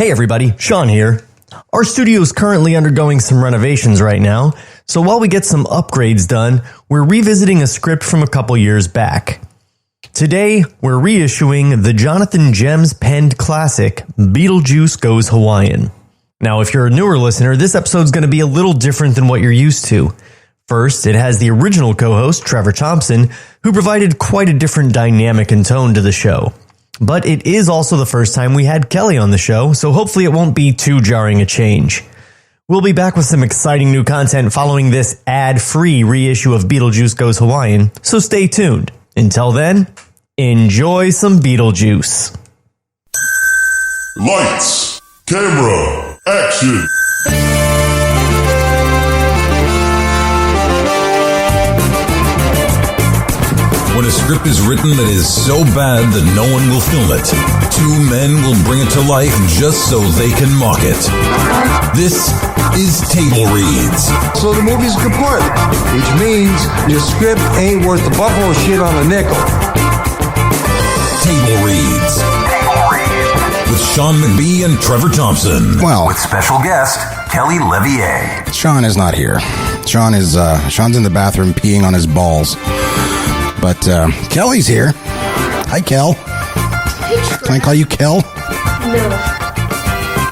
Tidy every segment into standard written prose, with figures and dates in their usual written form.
Hey everybody, Sean here. Our studio is currently undergoing some renovations right now, so while we get some upgrades done, we're revisiting a script from a couple years back. Today, we're reissuing the Jonathan Gems penned classic, Beetlejuice Goes Hawaiian. Now, if you're a newer listener, this episode's going to be a little different than what you're used to. First, it has the original co-host, Trevor Thompson, who provided quite a different dynamic and tone to the show. But it is also the first time we had Kelly on the show, so hopefully it won't be too jarring a change. We'll be back with some exciting new content following this ad-free reissue of Beetlejuice Goes Hawaiian, so stay tuned. Until then, enjoy some Beetlejuice. Lights, camera, action! When a script is written that is so bad that no one will film it, two men will bring it to life just so they can mock it. This is Table Reads. So the movie's kaput, which means your script ain't worth the buffalo shit on a nickel. Table Reads. With Sean McBee and Trevor Thompson. Well, with special guest, Kelly Leviay. Sean is not here. Sean's in the bathroom peeing on his balls. But Kelly's here. Hi, Kel. Can I call you Kel? No.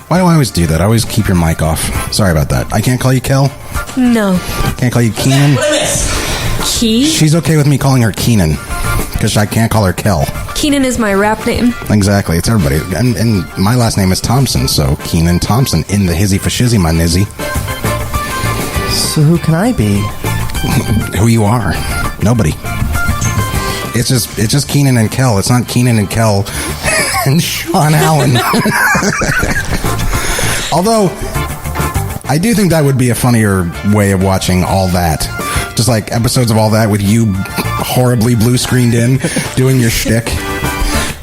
Why do I always do that? I always keep your mic off. Sorry about that. I can't call you Kel? No. Can't call you Keenan? Key? She's okay with me calling her Keenan, because I can't call her Kel. Keenan is my rap name. Exactly. It's everybody. And my last name is Thompson, so Keenan Thompson in the hizzy for shizzy, my nizzy. So who can I be? Who you are. Nobody. It's just Keenan and Kel. It's not Keenan and Kel and Sean Allen. Although, I do think that would be a funnier way of watching All That. Just like episodes of All That with you horribly blue screened in, doing your shtick,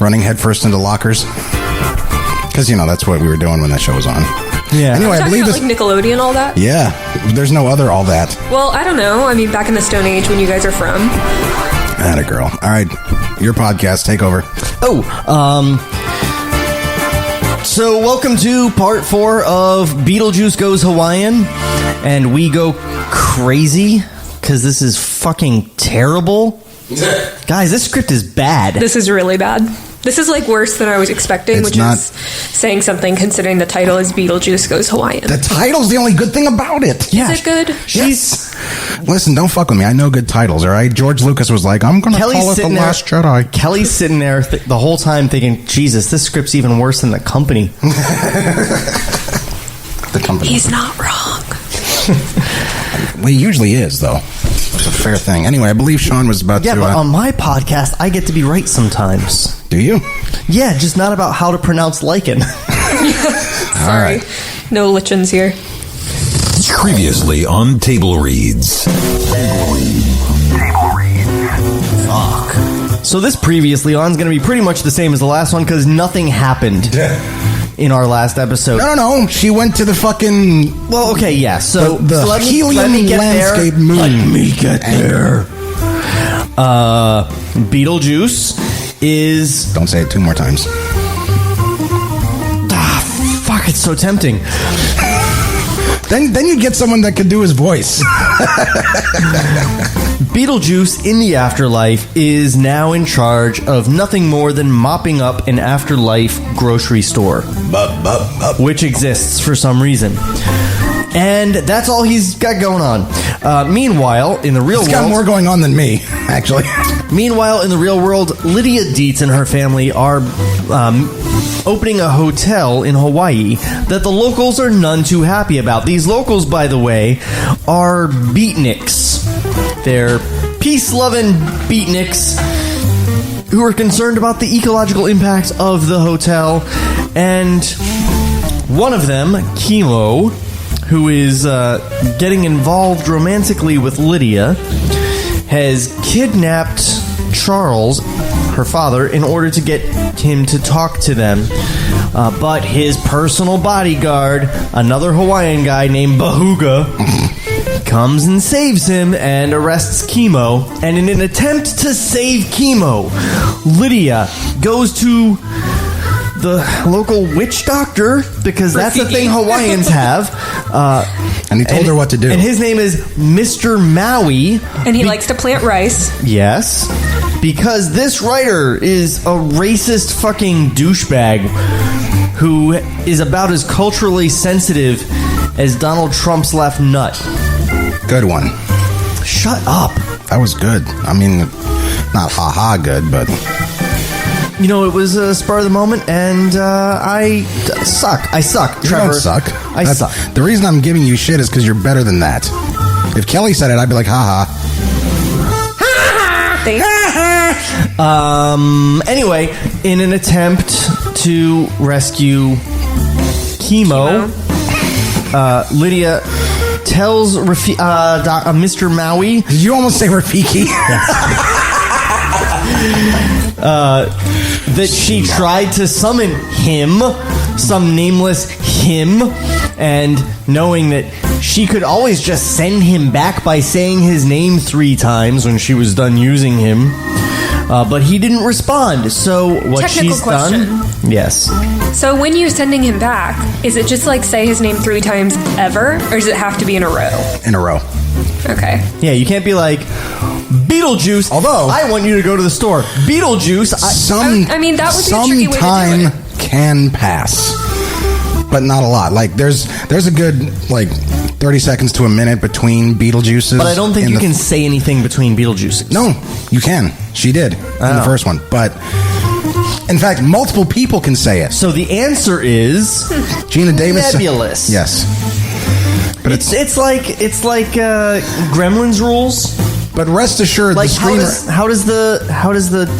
running headfirst into lockers. Because, that's what we were doing when that show was on. Yeah. Anyway, I believe this like Nickelodeon, All That. Yeah, there's no other All That. Well, I don't know. I mean, back in the Stone Age when you guys are from. Atta girl. All right, your podcast. Take over. So welcome to part 4 of Beetlejuice Goes Hawaiian, and we go crazy because this is fucking terrible. Guys, this script is bad. This is really bad. This is like worse than I was expecting, It's which not- is saying something considering the title is Beetlejuice Goes Hawaiian. The title's the only good thing about it. Yeah. Is it good? Yes. Listen, don't fuck with me. I know good titles, all right? George Lucas was like, I'm going to call it The Last Jedi. Kelly's sitting there the whole time thinking, Jesus, this script's even worse than The Company. The Company. He's not wrong. Well, he usually is, though. It's a fair thing. Anyway, I believe Sean was about to... Yeah, but on my podcast, I get to be right sometimes. Do you? Yeah, just not about how to pronounce lichen. All right. No lichens here. Previously on Table Reads. Fuck. So this previously on is going to be pretty much the same as the last one because nothing happened in our last episode. No. She went to the fucking... Well, okay, yeah. So, The so let helium me get landscape there. moon. Let me get there. Beetlejuice is... Don't say it 2 more times. Fuck, it's so tempting. Then you get someone that could do his voice. Beetlejuice in the afterlife is now in charge of nothing more than mopping up an afterlife grocery store, which exists for some reason. And that's all he's got going on. Meanwhile, in the real world... He's got more going on than me, actually. Meanwhile, in the real world, Lydia Dietz and her family are opening a hotel in Hawaii that the locals are none too happy about. These locals, by the way, are beatniks. They're peace-loving beatniks who are concerned about the ecological impact of the hotel. And one of them, Kimo, who is getting involved romantically with Lydia, has kidnapped Charles, her father, in order to get him to talk to them. But his personal bodyguard, another Hawaiian guy named Bahuga, comes and saves him and arrests Kimo. And in an attempt to save Kimo, Lydia goes to the local witch doctor, because that's the thing Hawaiians have. And he told her what to do. And his name is Mr. Maui. And he likes to plant rice. Yes. Because this writer is a racist fucking douchebag who is about as culturally sensitive as Donald Trump's left nut. Good one. Shut up. That was good. I mean, not ha-ha good, but... You know, it was a spur of the moment, and I suck. I suck, You Trevor. don't suck. I suck. The reason I'm giving you shit is because you're better than that. If Kelly said it, I'd be like, ha-ha. Thanks. Anyway, in an attempt to rescue Chemo. Lydia tells Mr. Maui... Did you almost say Rafiki? that she tried to summon him, some nameless him, and knowing that she could always just send him back by saying his name 3 times when she was done using him. But he didn't respond, so what Technical she's question. done... Yes. So when you're sending him back, is it just like say his name 3 times ever, or does it have to be in a row? In a row. Okay. Yeah, you can't be like, Beetlejuice, Although- I want you to go to the store. Beetlejuice, I mean, that would be a tricky way to do time it. can pass, but not a lot. Like there's a good like 30 seconds to a minute between Beetlejuices. But I don't think you can say anything between Beetlejuices. No, you can. She did in the first one, but in fact, multiple people can say it. So the answer is Gina Davis. nebulous. Yes, but It's like Gremlins rules. but rest assured, Like the how does the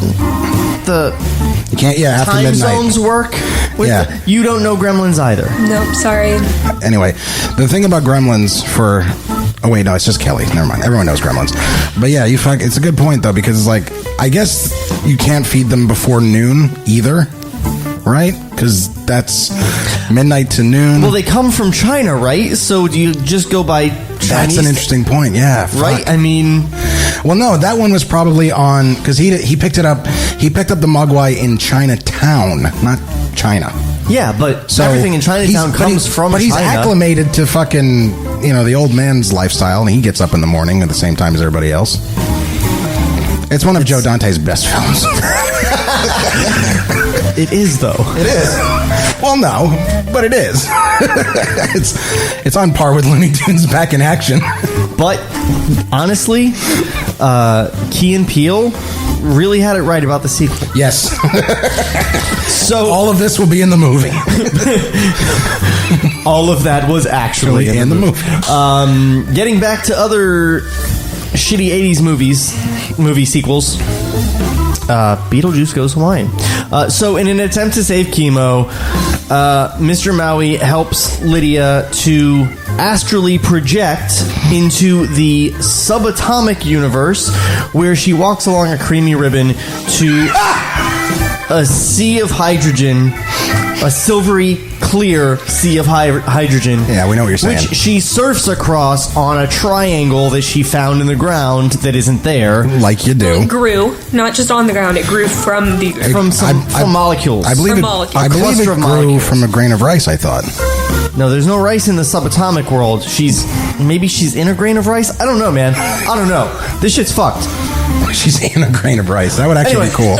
you can't. Yeah, after time midnight. zones work? Yeah. You don't know Gremlins either. Nope, sorry. Anyway, the thing about Gremlins for... Oh, wait, no, it's just Kelly. Never mind. Everyone knows Gremlins. But yeah, it's a good point, though, because it's like, I guess you can't feed them before noon either, right? Because that's midnight to noon. Well, they come from China, right? So do you just go by Chinese? That's an interesting point, yeah. Right? Fuck. I mean... Well, no, that one was probably on... Because he picked it up... He picked up the Mogwai in Chinatown, not China. Yeah, but So everything in Chinatown comes from But he's China. acclimated to fucking, the old man's lifestyle, and he gets up in the morning at the same time as everybody else. It's one of Joe Dante's best films. It is, though. It is. Well, no, but it is. It's on par with Looney Tunes Back in Action. But honestly, Key and Peele really had it right about the sequel. Yes. So all of this will be in the movie. all of that was actually in the movie. Getting back to other shitty 80s movie sequels. Beetlejuice Goes Hawaiian. So in an attempt to save Chemo, Mr. Maui helps Lydia to astrally project into the subatomic universe, where she walks along a creamy ribbon to a sea of hydrogen, a silvery clear sea of hydrogen. Yeah, we know what you're saying. Which she surfs across on a triangle that she found in the ground that isn't there. Like you do. It grew, not just on the ground, it grew from the... From molecules. I believe molecules. I believe Cluster it of grew molecules. from a grain of rice, I thought. No, there's no rice in the subatomic world. Maybe she's in a grain of rice? I don't know, man. I don't know. This shit's fucked. She's in a grain of rice. That would actually be cool.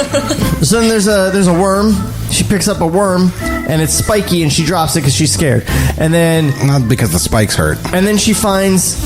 So then there's a worm. She picks up a worm, and it's spiky, and she drops it because she's scared. And then Not because the spikes hurt. and then she finds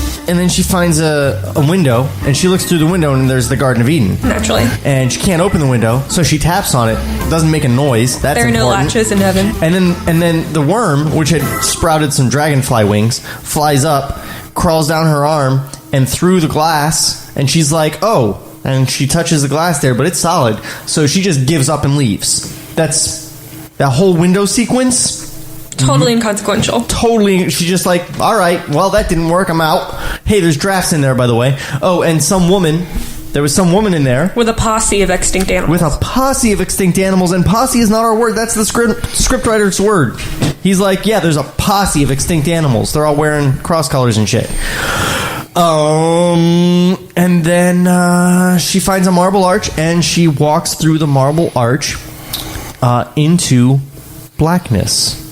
a window, and she looks through the window, and there's the Garden of Eden. Naturally. And she can't open the window, so she taps on it. Doesn't make a noise. That's There are no important. latches in heaven. And then the worm, which had sprouted some dragonfly wings, flies up, crawls down her arm, and through the glass, and she's like, oh. And she touches the glass there, but it's solid. So she just gives up and leaves. That's that whole window sequence. Totally inconsequential. Totally. She's just like, all right, well, that didn't work. I'm out. Hey, there's drafts in there, by the way. Oh, and there was some woman in there. With a posse of extinct animals. With a posse of extinct animals, and posse is not our word. That's the scriptwriter's word. He's like, yeah, there's a posse of extinct animals. They're all wearing cross colors and shit. And then she finds a marble arch, and she walks through the marble arch into blackness.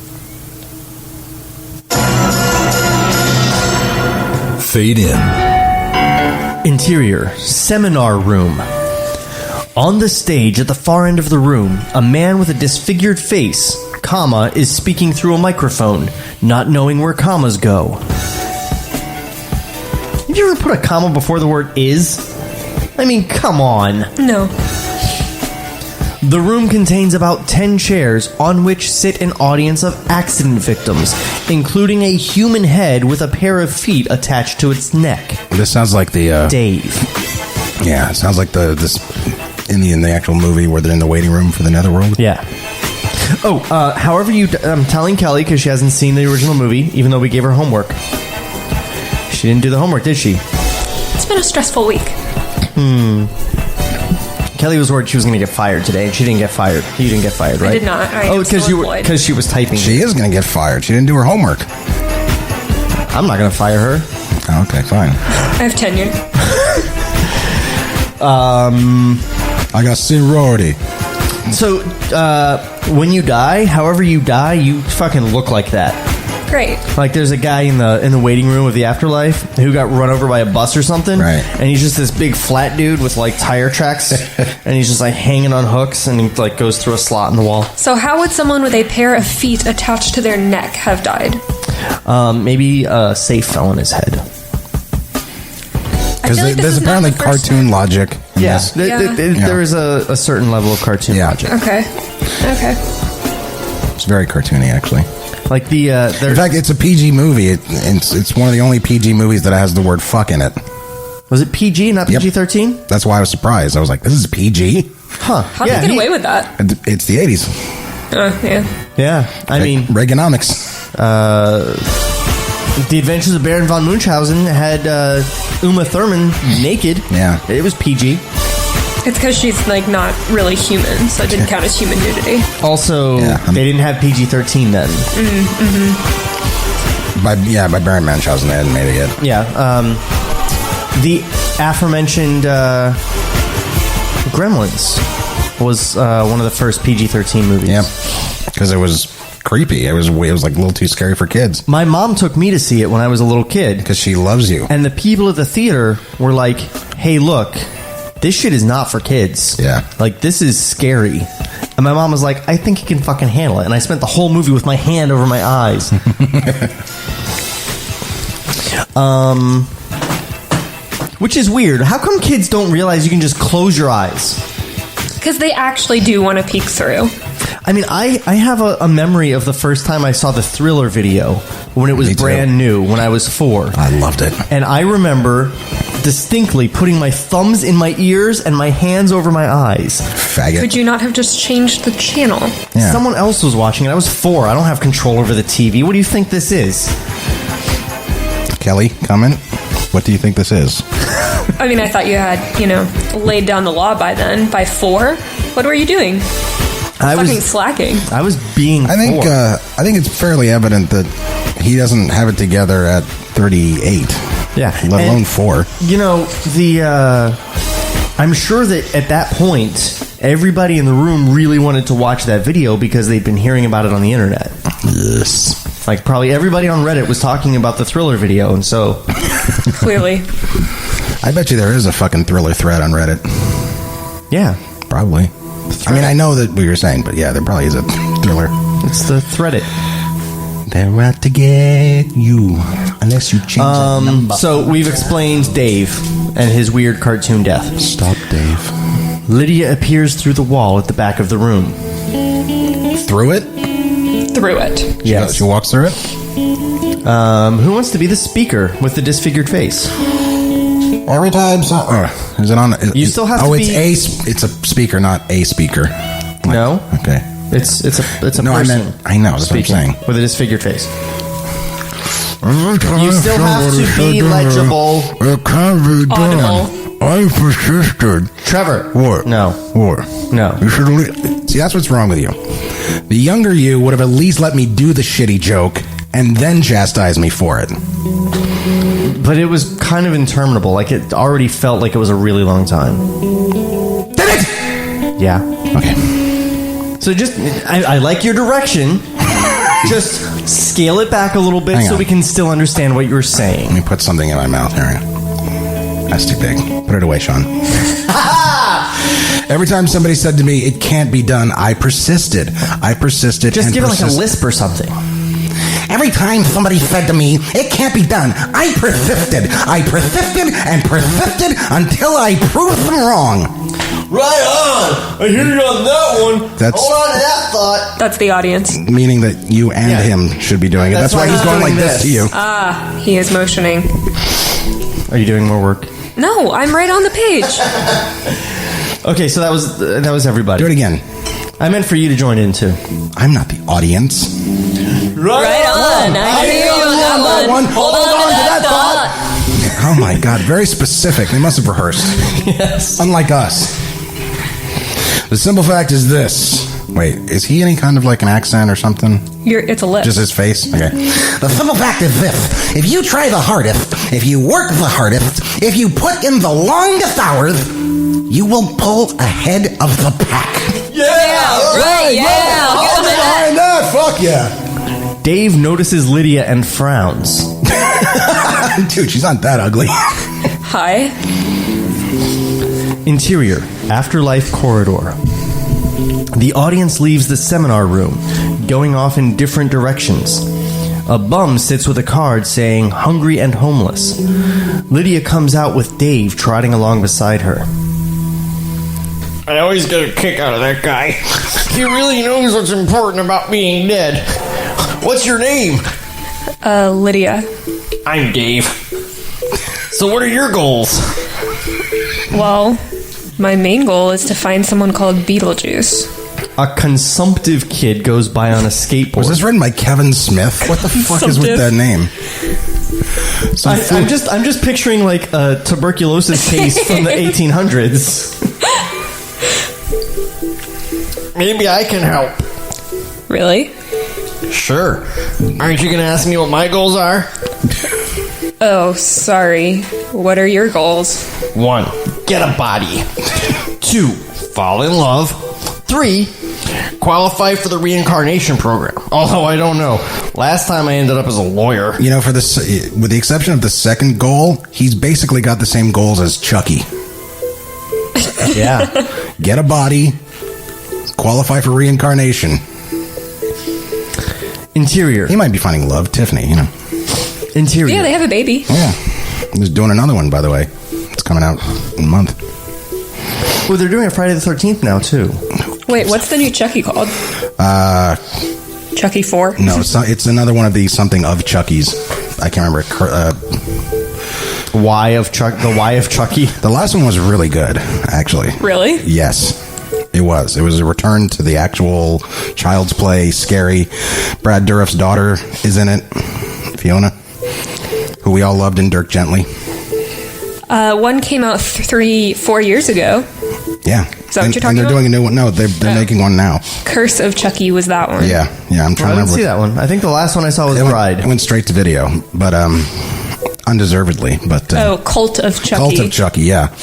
Fade in. Interior, seminar room. On the stage at the far end of the room, a man with a disfigured face, comma, is speaking through a microphone, not knowing where commas go. Have you ever put a comma before the word is? I mean, come on. No. The room contains about 10 chairs on which sit an audience of accident victims, including a human head with a pair of feet attached to its neck. This sounds like the Dave. Yeah, it sounds like this in the actual movie where they're in the waiting room for the Netherworld. Yeah. Oh, however I'm telling Kelly because she hasn't seen the original movie, even though we gave her homework. She didn't do the homework, did she? It's been a stressful week. Kelly was worried she was going to get fired today, and she didn't get fired. You didn't get fired, right? I did not. I am still employed. Because she was typing. She is going to get fired. She didn't do her homework. I'm not going to fire her. Oh, okay, fine. I have tenure. I got seniority. So, when you die, however you die, you fucking look like that. Great. Like there's a guy in the waiting room of the afterlife who got run over by a bus or something, right? And he's just this big flat dude with like tire tracks, and he's just like hanging on hooks, and he like goes through a slot in the wall. So how would someone with a pair of feet attached to their neck have died? Maybe a safe fell on his head. Because there's apparently cartoon logic. Yes, there is a certain level of cartoon logic. Okay. It's very cartoony, actually. Like in fact, it's a PG movie. It's one of the only PG movies that has the word "fuck" in it. Was it PG, not PG-13? That's why I was surprised. I was like, "This is PG." Huh? How did they get away with that? It's the 80s. Yeah. Yeah, I mean, Reaganomics. The Adventures of Baron von Munchausen had Uma Thurman naked. Yeah, it was PG. It's because she's like not really human, so it didn't count as human nudity. Also, they didn't have PG-13 then. By Baron Munchausen, they hadn't made it yet. Yeah, the aforementioned Gremlins was one of the first PG-13 movies. Yeah, because it was creepy. It was like a little too scary for kids. My mom took me to see it when I was a little kid because she loves you. And the people at the theater were like, "Hey, look. This shit is not for kids. Yeah. Like, this is scary." And my mom was like, "I think you can fucking handle it." And I spent the whole movie with my hand over my eyes. Which is weird. How come kids don't realize you can just close your eyes? Because they actually do want to peek through. I mean, I have a memory of the first time I saw the Thriller video when it was brand new, when I was 4. I loved it. And I remember distinctly putting my thumbs in my ears and my hands over my eyes. Faggot. Could you not have just changed the channel? Yeah. Someone else was watching it. I was 4. I don't have control over the TV. What do you think this is? Kelly, comment. What do you think this is? I mean, I thought you had, laid down the law by then. By 4? What were you doing? I was slacking. I was being I think it's fairly evident that he doesn't have it together at 38. Yeah. Let alone 4. I'm sure that at that point, everybody in the room really wanted to watch that video because they'd been hearing about it on the internet. Yes. Like, probably everybody on Reddit was talking about the Thriller video, and so... Clearly. I bet you there is a fucking Thriller thread on Reddit. Yeah. Probably. I mean, I know that what you're saying, but yeah, there probably is a Thriller. It's the Threadit. They're out to get you unless you change the number. So we've explained Dave and his weird cartoon death. Stop, Dave. Lydia appears through the wall at the back of the room. Through it? Through it. Yes. She walks through it? Who wants to be the speaker with the disfigured face? Every time is it on? You still have to be... it's a speaker, not a speaker. No. Okay. It's a no, person. I know. That's what I'm saying. With a disfigured face. You still have to be legible. It can't be done. Audible. I persisted. Trevor. What? No. What? No. You should see. That's what's wrong with you. The younger you would have at least let me do the shitty joke and then chastise me for it. But it was kind of interminable. Like, it already felt like it was a really long time. Did it? Yeah. Okay. So I like your direction. Just scale it back a little bit so we can still understand what you're saying. Let me put something in my mouth here. That's too big. Put it away, Sean. Every time somebody said to me, it can't be done, I persisted. Just give it like a lisp or something. Every time somebody said to me, it can't be done, I persisted and persisted until I proved them wrong. Right on! I hear you on that one. Hold on to that thought. That's the audience. Meaning that you and him should be doing it. That's why he's going like this to you. He is motioning. Are you doing more work? No, I'm right on the page. Okay, so that was everybody. Do it again. I meant for you to join in too. I'm not the audience. Right on. I hear you on that one. Hold on to that thought. Oh my God, very specific. They must have rehearsed. Yes. Unlike us. The simple fact is this. Wait, is he any kind of like an accent or something? It's a lip. Just his face? Okay. The simple fact is this. If you try the hardest, if you work the hardest, if you put in the longest hours, you will pull ahead of the pack. Yeah, right, yeah. I'll get behind that. Fuck yeah. Dave notices Lydia and frowns. Dude, she's not that ugly. Hi. Interior, afterlife corridor. The audience leaves the seminar room, going off in different directions. A bum sits with a card saying, hungry and homeless. Lydia comes out with Dave trotting along beside her. I always get a kick out of that guy. He really knows what's important about being dead. What's your name? Lydia. I'm Dave. So what are your goals? Well, my main goal is to find someone called Beetlejuice. A consumptive kid goes by on a skateboard. Was this written by Kevin Smith? What the fuck is with that name? I'm just picturing like a tuberculosis case from the 1800s. Maybe I can help. Really? Sure. Aren't you going to ask me what my goals are? Oh, sorry. What are your goals? 1. Get a body. 2. Fall in love. 3. Qualify for the reincarnation program. Although I don't know. Last time I ended up as a lawyer. You know, with the exception of the second goal, he's basically got the same goals as Chucky. Yeah. Get a body. Qualify for reincarnation. Interior. He might be finding love. Tiffany, you know. Interior. Yeah, they have a baby. Yeah. He's doing another one, by the way. It's coming out in a month. Well, they're doing it Friday the 13th now, too. Wait, what's the new Chucky called? Chucky 4? No, it's another one of these something of Chucky's. I can't remember. The Y of Chucky. The last one was really good, actually. Really? Yes. It was. It was a return to the actual Child's Play, scary. Brad Dourif's daughter is in it. Fiona, who we all loved in Dirk Gently. One came out 4 years ago. Yeah. Is that what you're talking and they're about? doing a new one. No, they're making one now. Curse of Chucky was that one. Yeah. I'm trying to remember. I didn't see that one. I think the last one I saw was Bride. It went straight to video, but undeservedly. But Cult of Chucky. Cult of Chucky, yeah.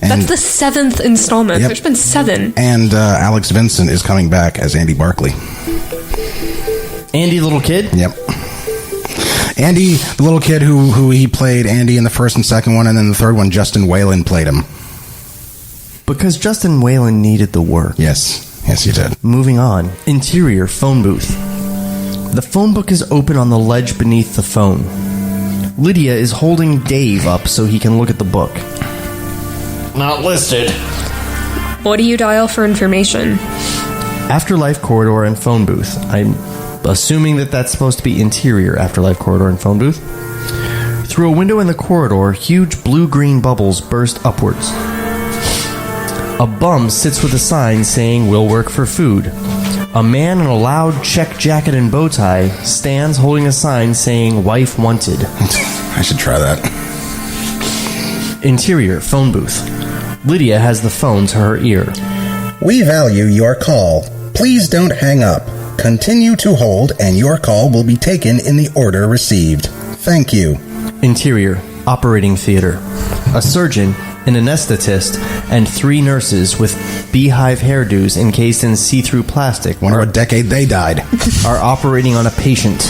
And that's the 7th installment. Yep. There's been 7. And Alex Vincent is coming back as Andy Barkley. Andy, little kid? Yep. Andy, the little kid who he played Andy in the first and second one, and then the third one, Justin Whalen played him. Because Justin Whalen needed the work. Yes, he did. Moving on. Interior, phone booth. The phone book is open on the ledge beneath the phone. Lydia is holding Dave up so he can look at the book. Not listed. What do you dial for information? Afterlife corridor and phone booth. I'm assuming that's supposed to be interior, afterlife corridor and phone booth. Through a window in the corridor, huge blue-green bubbles burst upwards. A bum sits with a sign saying, "We'll work for food." A man in a loud check jacket and bow tie stands holding a sign saying, "Wife wanted." I should try that. Interior, phone booth. Lydia has the phone to her ear. We value your call. Please don't hang up. Continue to hold and your call will be taken in the order received. Thank you. Interior, operating theater. A surgeon, an anesthetist, and 3 nurses with beehive hairdos encased in see-through plastic Wonder what decade they died. are operating on a patient.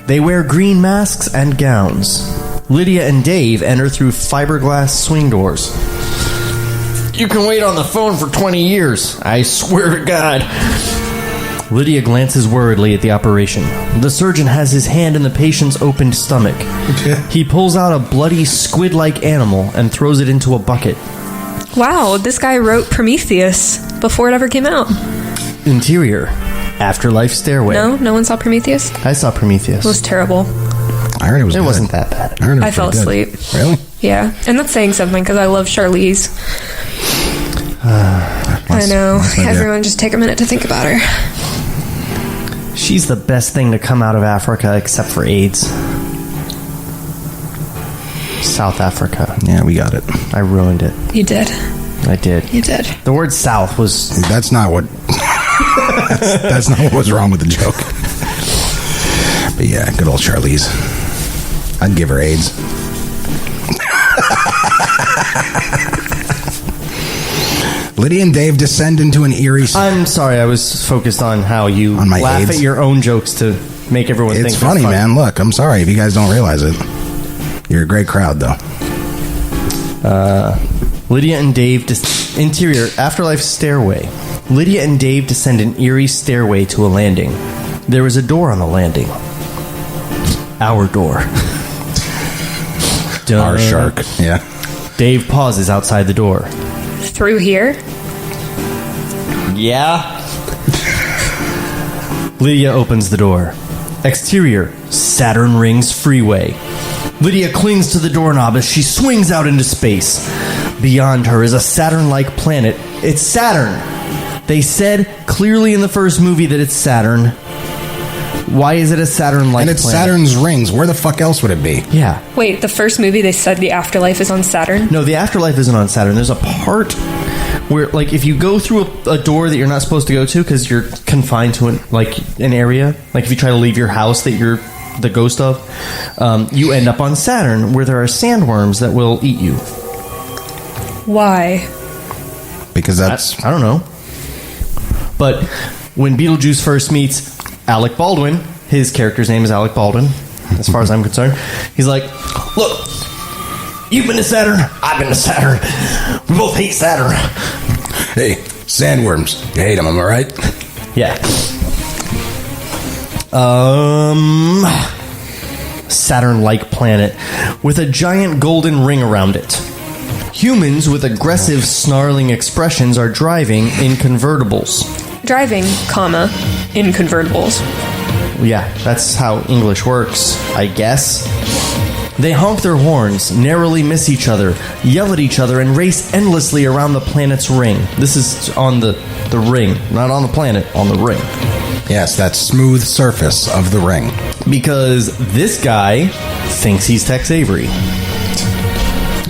They wear green masks and gowns. Lydia and Dave enter through fiberglass swing doors. You can wait on the phone for 20 years. I swear to God. Lydia glances worriedly at the operation. The surgeon has his hand in the patient's opened stomach. He pulls out a bloody squid-like animal and throws it into a bucket. Wow, this guy wrote Prometheus before it ever came out. Interior. Afterlife stairway. No one saw Prometheus? I saw Prometheus. It was terrible. I heard it was It good. wasn't that bad. I heard it was I fell pretty good. asleep. Really? Yeah, and that's saying something because I love Charlize. I know. Nice idea. Everyone just take a minute to think about her. She's the best thing to come out of Africa except for AIDS. South Africa. Yeah, we got it. I ruined it. You did. I did. You did. The word South was... That's not what... that's not what was wrong with the joke. But yeah, good old Charlize. I'd give her AIDS. Lydia and Dave descend into an eerie... I'm sorry, I was focused on how you On my laugh AIDS? at your own jokes to make everyone think It's they're funny, man. Look, I'm sorry if you guys don't realize it. You're a great crowd, though. Lydia and Dave... Interior, afterlife stairway. Lydia and Dave descend an eerie stairway to a landing. There is a door on the landing. Our door. Our shark. Yeah. Dave pauses outside the door. Through here? Yeah? Lydia opens the door. Exterior, Saturn Rings Freeway. Lydia clings to the doorknob as she swings out into space. Beyond her is a Saturn-like planet. It's Saturn! They said clearly in the first movie that it's Saturn. Why is it a Saturn-like And it's planet? Saturn's rings. Where the fuck else would it be? Yeah. Wait, the first movie they said the afterlife is on Saturn? No, the afterlife isn't on Saturn. There's a part where, like, if you go through a door that you're not supposed to go to because you're confined to an area, like if you try to leave your house that you're the ghost of, you end up on Saturn where there are sandworms that will eat you. Why? Because that's... I don't know. But when Beetlejuice first meets Alec Baldwin, his character's name is Alec Baldwin, as far as I'm concerned, he's like, look, you've been to Saturn, I've been to Saturn, we both hate Saturn. Hey, sandworms. You hate them, am I right? Yeah. Saturn-like planet with a giant golden ring around it. Humans with aggressive, snarling expressions are driving in convertibles. Driving, comma, in convertibles. Yeah, that's how English works, I guess. They honk their horns, narrowly miss each other, yell at each other, and race endlessly around the planet's ring. This is on the ring, not on the planet, on the ring. Yes, that smooth surface of the ring. Because this guy thinks he's Tex Avery.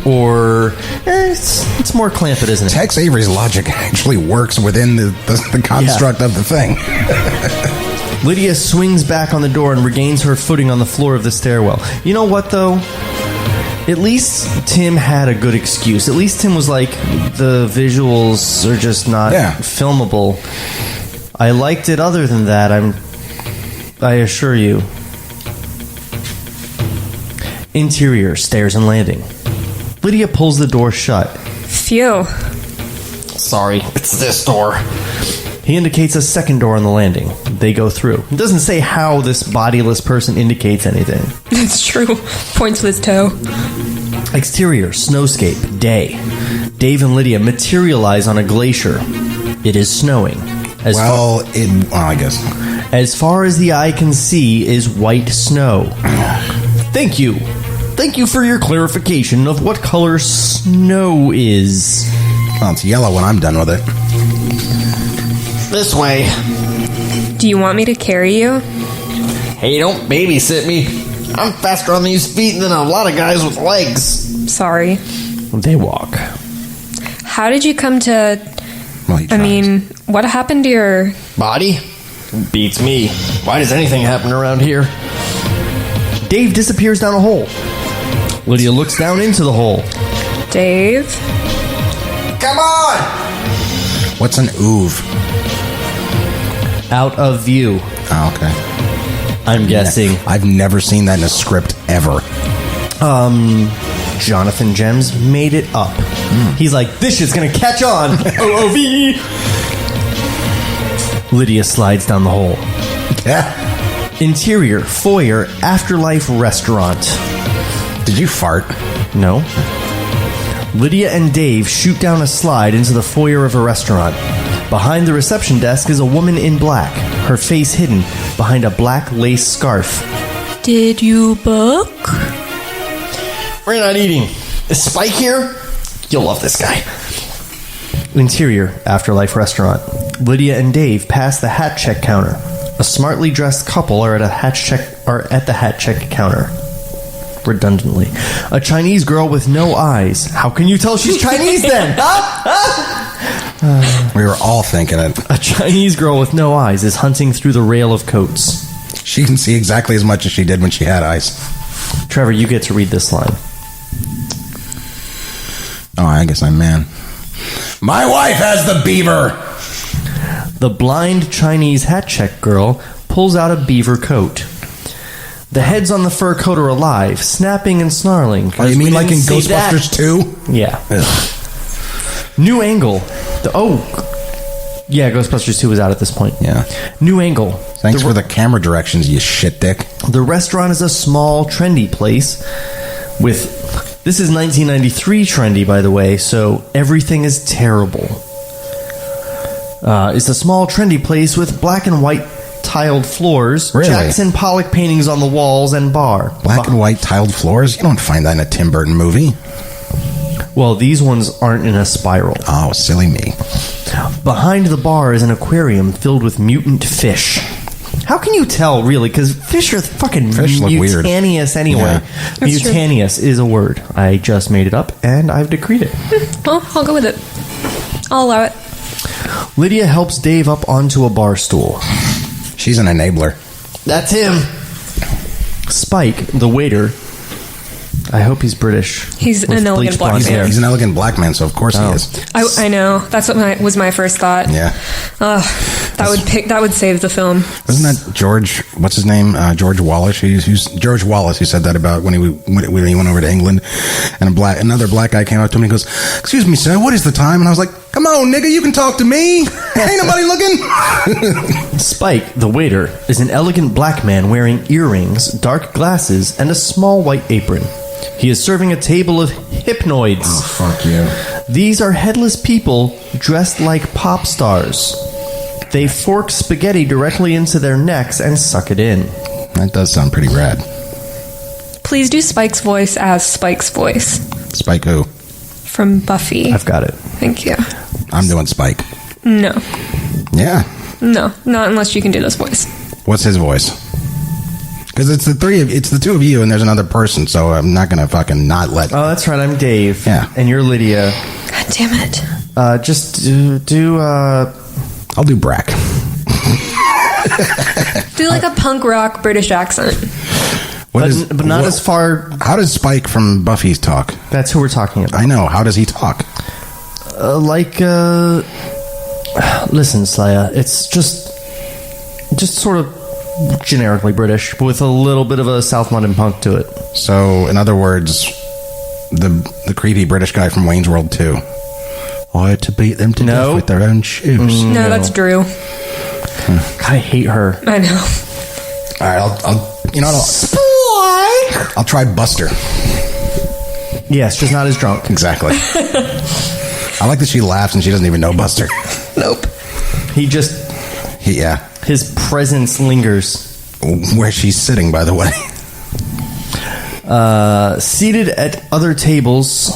Or, it's more Clampett, isn't it? Tex Avery's logic actually works within the construct of the thing. Lydia swings back on the door and regains her footing on the floor of the stairwell. You know what, though? At least Tim had a good excuse. At least Tim was like, the visuals are just not filmable. I liked it other than that, I assure you. Interior, stairs and landing. Lydia pulls the door shut. Phew. Sorry, it's this door. He indicates a second door on the landing. They go through. It doesn't say how this bodiless person indicates anything. It's true. Points with his toe. Exterior, snowscape, day. Dave and Lydia materialize on a glacier. It is snowing. I guess. As far as the eye can see is white snow. Thank you. Thank you for your clarification of what color snow is. Well, it's yellow when I'm done with it. This way. Do you want me to carry you? Hey, don't babysit me. I'm faster on these feet than a lot of guys with legs. Sorry. They walk. How did you come to... what happened to your... Body? Beats me. Why does anything happen around here? Dave disappears down a hole. Lydia looks down into the hole. Dave. Come on! What's an oov? Out of view. Oh, okay. I'm guessing. I've never seen that in a script ever. Jonathan Gems made it up. He's like, this shit's gonna catch on. OOV. Lydia slides down the hole. Yeah. Interior, foyer, afterlife restaurant. Did you fart? No. Lydia and Dave shoot down a slide into the foyer of a restaurant. Behind the reception desk is a woman in black, her face hidden behind a black lace scarf. Did you book? We're not eating. Is Spike here? You'll love this guy. Interior, afterlife restaurant. Lydia and Dave pass the hat check counter. A smartly dressed couple are at the hat check counter. Redundantly. A Chinese girl with no eyes. How can you tell she's Chinese then? We were all thinking it. A Chinese girl with no eyes is hunting through the rail of coats. She can see exactly as much as she did when she had eyes. Trevor, you get to read this line. Oh, I guess I'm man. My wife has the beaver! The blind Chinese hat check girl pulls out a beaver coat. The heads on the fur coat are alive, snapping and snarling. Oh, you mean We like in didn't see Ghostbusters 2? Yeah. Ugh. New angle. Yeah, Ghostbusters 2 was out at this point. Yeah. New angle. Thanks for the camera directions, you shit dick. The restaurant is a small, trendy place with... This is 1993 trendy, by the way, so everything is terrible. It's a small, trendy place with black and white tiled floors, Really? Jackson Pollock paintings on the walls, and bar. Black and white tiled floors? You don't find that in a Tim Burton movie. Well, these ones aren't in a spiral. Oh, silly me. Behind the bar is an aquarium filled with mutant fish. How can you tell, really? Because fish are fucking Fish look weird. mutaneous anyway. Yeah. That's true. Mutaneous is a word. I just made it up, and I've decreed it. Well, I'll go with it. I'll allow it. Lydia helps Dave up onto a bar stool. She's an enabler. That's him. Spike, the waiter... I hope he's British. He's With an elegant bleach black blonde man. hair. He's an elegant black man, so of course he is. I know. That's what was my first thought. Yeah. That would save the film. Wasn't that George? What's his name? George Wallace. He's George Wallace. He said that about when he went over to England, and another black guy came up to him and he goes, "Excuse me, sir, what is the time?" And I was like, "Come on, nigga, you can talk to me. Ain't nobody looking." Spike, the waiter, is an elegant black man wearing earrings, dark glasses, and a small white apron. He is serving a table of hypnoids. Oh, fuck you. These are headless people dressed like pop stars. They fork spaghetti directly into their necks and suck it in. That does sound pretty rad. Please do Spike's voice as Spike's voice Spike who? from Buffy. I've got it. Thank you. I'm doing Spike. No. Yeah. No. Not unless you can do this voice. What's his voice? Because it's the two of you, and there's another person, so I'm not gonna fucking not let. Oh, that's right. I'm Dave. Yeah. And you're Lydia. God damn it. Just do I'll do Brack. Do like a punk rock British accent. but not as far. How does Spike from Buffy talk? That's who we're talking about. I know. How does he talk? Listen, Slayer. It's just sort of generically British, but with a little bit of a South London punk to it. So, in other words, the creepy British guy from Wayne's World 2. I had to beat them to death with their own shoes. No, that's Drew. I hate her. I know. All right, I'll try Buster. Yes, just not as drunk. Exactly. I like that she laughs and she doesn't even know Buster. Nope. Yeah. His presence lingers. Where she's sitting, by the way. Seated at other tables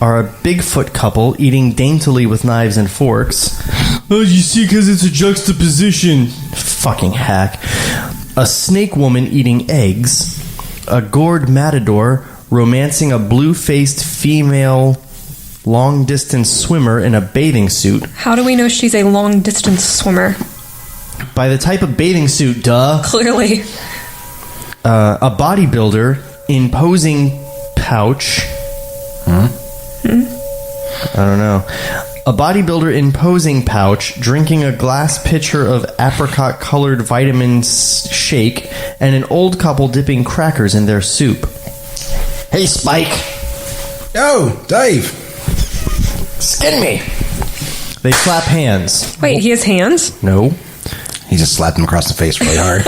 are a Bigfoot couple eating daintily with knives and forks. Oh, you see, because it's a juxtaposition. Fucking hack. A snake woman eating eggs. A gourd matador romancing a blue-faced female long-distance swimmer in a bathing suit. How do we know she's a long-distance swimmer? By the type of bathing suit, duh. Clearly. A bodybuilder in posing pouch. I don't know. A bodybuilder in posing pouch drinking a glass pitcher of apricot-colored vitamin shake and an old couple dipping crackers in their soup. Hey, Spike. Oh, Dave. Skin me. They clap hands. Wait, he has hands? No. He just slapped him across the face really hard.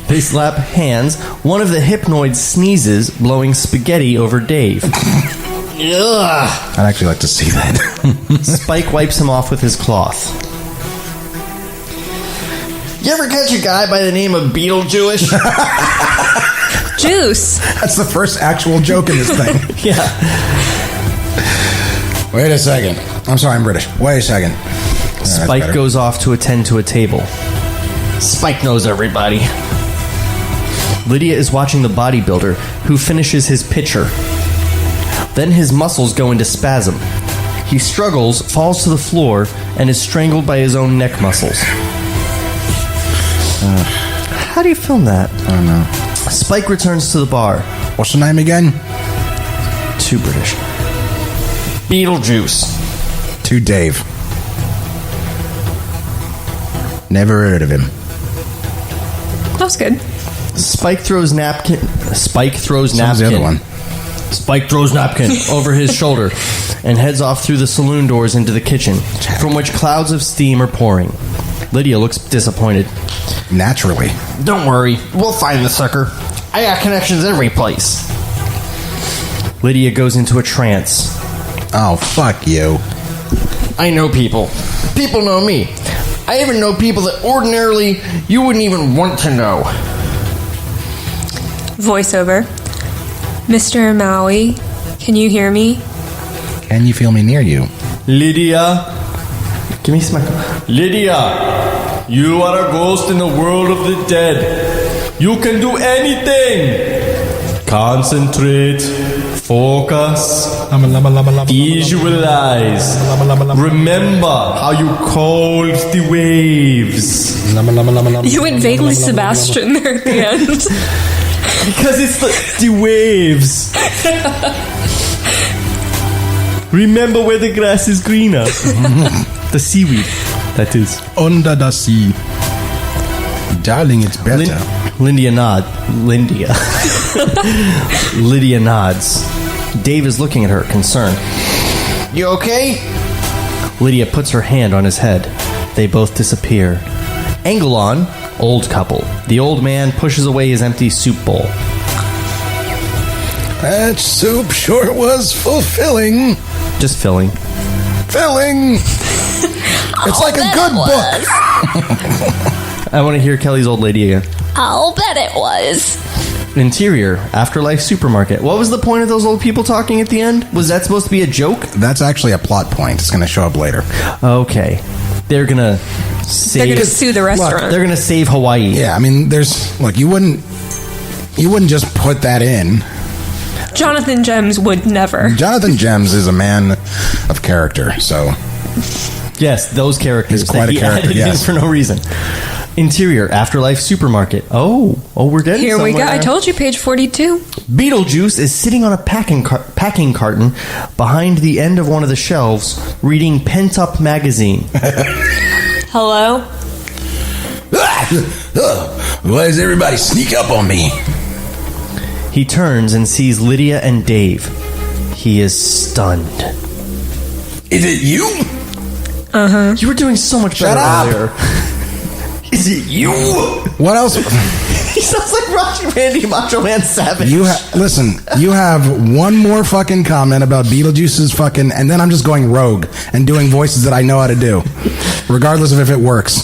They slap hands. One of the hypnoids sneezes, blowing spaghetti over Dave. Ugh. I'd actually like to see that. Spike wipes him off with his cloth. You ever catch a guy by the name of Beetlejuice? Juice. That's the first actual joke in this thing. Yeah. Wait a second. I'm sorry, I'm British. Wait a second. Spike goes off to attend to a table. Spike knows everybody. Lydia is watching the bodybuilder, who finishes his pitcher. Then his muscles go into spasm. He struggles, falls to the floor, and is strangled by his own neck muscles. How do you film that? I don't know. Spike returns to the bar. What's the name again? Too British. Beetlejuice. To Dave. Never heard of him. That's good. Spike throws napkin. Sounds the other one. Spike throws napkin over his shoulder and heads off through the saloon doors into the kitchen, from which clouds of steam are pouring. Lydia looks disappointed. Naturally. Don't worry. We'll find the sucker. I got connections every place. Lydia goes into a trance. Oh, fuck you. I know people. People know me. I even know people that ordinarily you wouldn't even want to know. Voiceover. Mr. Maui, can you hear me? Can you feel me near you? Lydia. Give me some. Lydia, you are a ghost in the world of the dead. You can do anything. Concentrate. Focus. Visualize. Remember how you called the waves. You went vaguely Sebastian there at the end. Because it's the waves. Remember where the grass is greener. The seaweed, that is. Under the sea. Darling, it's better. Lydia nods. Dave is looking at her, concerned. You okay? Lydia puts her hand on his head. They both disappear. Angle on, old couple. The old man pushes away his empty soup bowl. That soup sure was fulfilling. Just filling. Filling. It's like a good book. I want to hear Kelly's old lady again. I'll bet it was. Interior, Afterlife supermarket. What was the point of those old people talking at the end? Was that supposed to be a joke? That's actually a plot point. It's going to show up later. Okay. They're going to save... They're going to sue the restaurant. Look, they're going to save Hawaii. Yeah, I mean, there's... Look, you wouldn't just put that in. Jonathan Gems would never. Jonathan Gems is a man of character, so... Yes, those characters. He's quite a character, yes. For no reason. Interior, Afterlife supermarket. Oh, we're getting Here we go. somewhere. I told you, page 42. Beetlejuice is sitting on a packing carton behind the end of one of the shelves, reading Pent Up magazine. Hello? Why does everybody sneak up on me? He turns and sees Lydia and Dave. He is stunned. Is it you? Uh-huh. You were doing so much better earlier. Is it you? What else? He sounds like Randy Macho Man Savage. Listen, you have one more fucking comment about Beetlejuice's fucking... And then I'm just going rogue and doing voices that I know how to do. Regardless of if it works.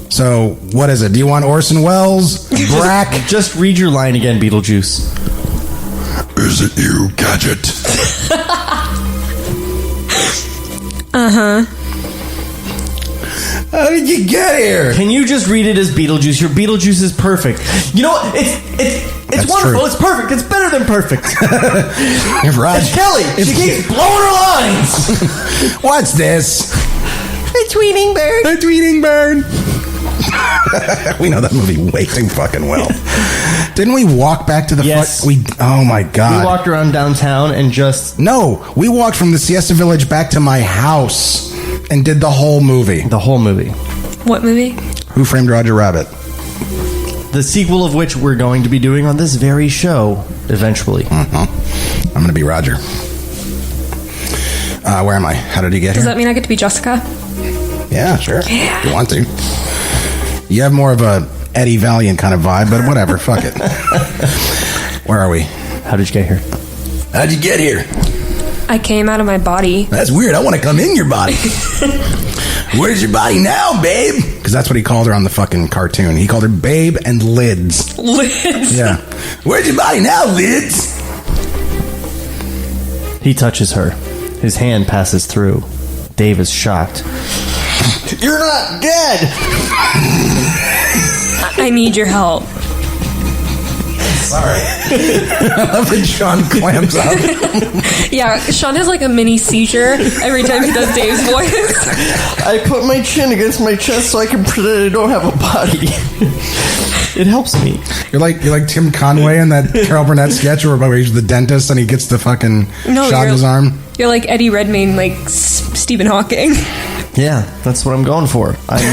So, what is it? Do you want Orson Welles? Brack? Just read your line again, Beetlejuice. Is it you, Gadget? Uh-huh. How did you get here? Can you just read it as Beetlejuice? Your Beetlejuice is perfect. You know what? It's That's wonderful. true. It's perfect. It's better than perfect. If Raj, It's Kelly. She keeps blowing her lines. what's this? A tweeting bird. A tweeting bird. We know that movie way too fucking well. Didn't we walk back to the Yes. Oh my God. We walked around downtown and just... No, we walked from the Siesta Village back to my house and did the whole movie. The whole movie. What movie? Who Framed Roger Rabbit? The sequel of which we're going to be doing on this very show eventually. I'm going to be Roger. Where am I? How did he get Does here? that mean I get to be Jessica? Yeah, sure. If you want to. You have more of a Eddie Valiant kind of vibe, but whatever. Fuck it. Where are we? How did you get here? How'd you get here? I came out of my body. That's weird. I want to come in your body. Where's your body now, babe? Because that's what he called her on the fucking cartoon. He called her Babe and Lids. Liz. Yeah. Where's your body now, Lids? He touches her. His hand passes through. Dave is shocked. You're not dead! I need your help. Sorry. I love that Sean clamps up. Yeah, Sean has like a mini seizure every time he does Dave's voice. I put my chin against my chest so I can pretend I don't have a body. It helps me. You're like Tim Conway in that Carol Burnett sketch where he's the dentist and he gets the fucking shot in his arm. You're like Eddie Redmayne, like Stephen Hawking. Yeah, that's what I'm going for. I'm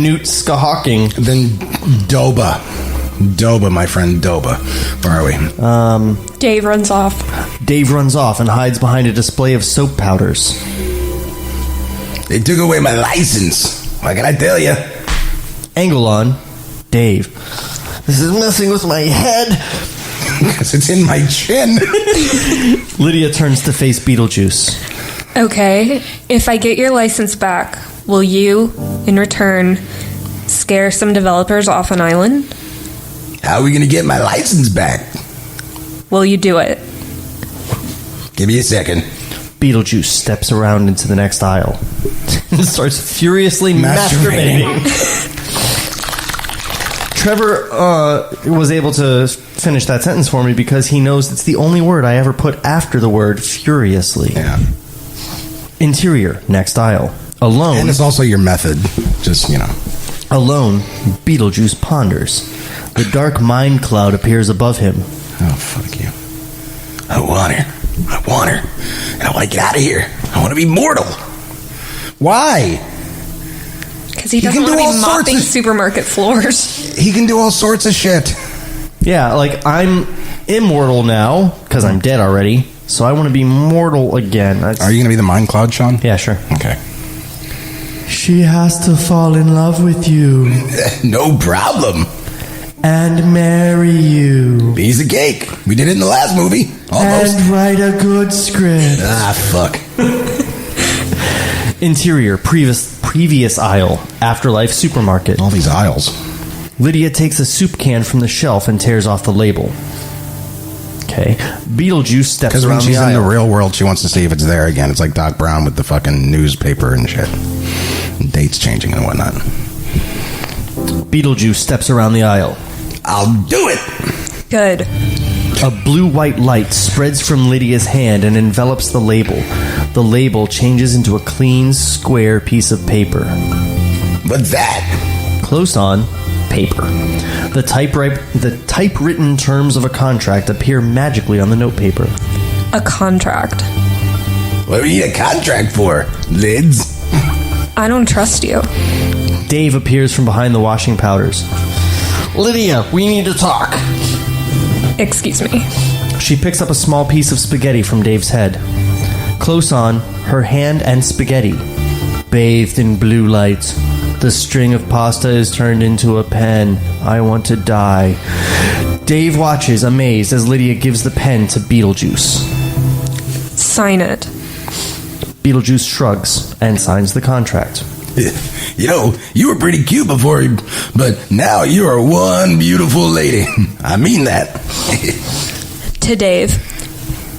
Newt Skahawking. Then Doba, my friend Doba. Where are we? Dave runs off. Dave runs off and hides behind a display of soap powders. They took away my license. What can I tell you? Angle on. Dave. This is messing with my head. Because it's in my chin. Lydia turns to face Beetlejuice. Okay, if I get your license back, will you, in return, scare some developers off an island? How are we going to get my license back? Will you do it? Give me a second. Beetlejuice steps around into the next aisle and starts furiously masturbating. Trevor was able to finish that sentence for me because he knows it's the only word I ever put after the word furiously. Yeah. Interior, next aisle. Alone. And it's also your method. Just, Alone, Beetlejuice ponders. The dark mind cloud appears above him. Oh, fuck you. I want her. And I want to get out of here. I want to be mortal. Why? Because he doesn't want to be mopping supermarket floors. He can do all sorts of shit. Yeah, like I'm immortal now because I'm dead already. So I want to be mortal again. Are you going to be the mind cloud, Sean? Yeah, sure. Okay. She has to fall in love with you. No problem. And marry you. Piece of cake. We did it in the last movie. Almost. And write a good script. Fuck. Interior, previous aisle, Afterlife supermarket. All these aisles. Lydia takes a soup can from the shelf and tears off the label. Okay. Beetlejuice steps Because when around she's the in the aisle. real world, she wants to see if it's there again. It's like Doc Brown with the fucking newspaper and shit. And dates changing and whatnot. Beetlejuice steps around the aisle. I'll do it. Good. A blue-white light spreads from Lydia's hand and envelops the label. The label changes into a clean, square piece of paper. What's that? Close on, paper. The typewritten terms of a contract appear magically on the notepaper. A contract. What do we need a contract for? Lids? I don't trust you. Dave appears from behind the washing powders. Lydia, we need to talk. Excuse me. She picks up a small piece of spaghetti from Dave's head. Close on, her hand and spaghetti. Bathed in blue light, the string of pasta is turned into a pen. I want to die. Dave watches, amazed, as Lydia gives the pen to Beetlejuice. Sign it. Beetlejuice shrugs and signs the contract. You were pretty cute before, but now you are one beautiful lady. I mean that. To Dave.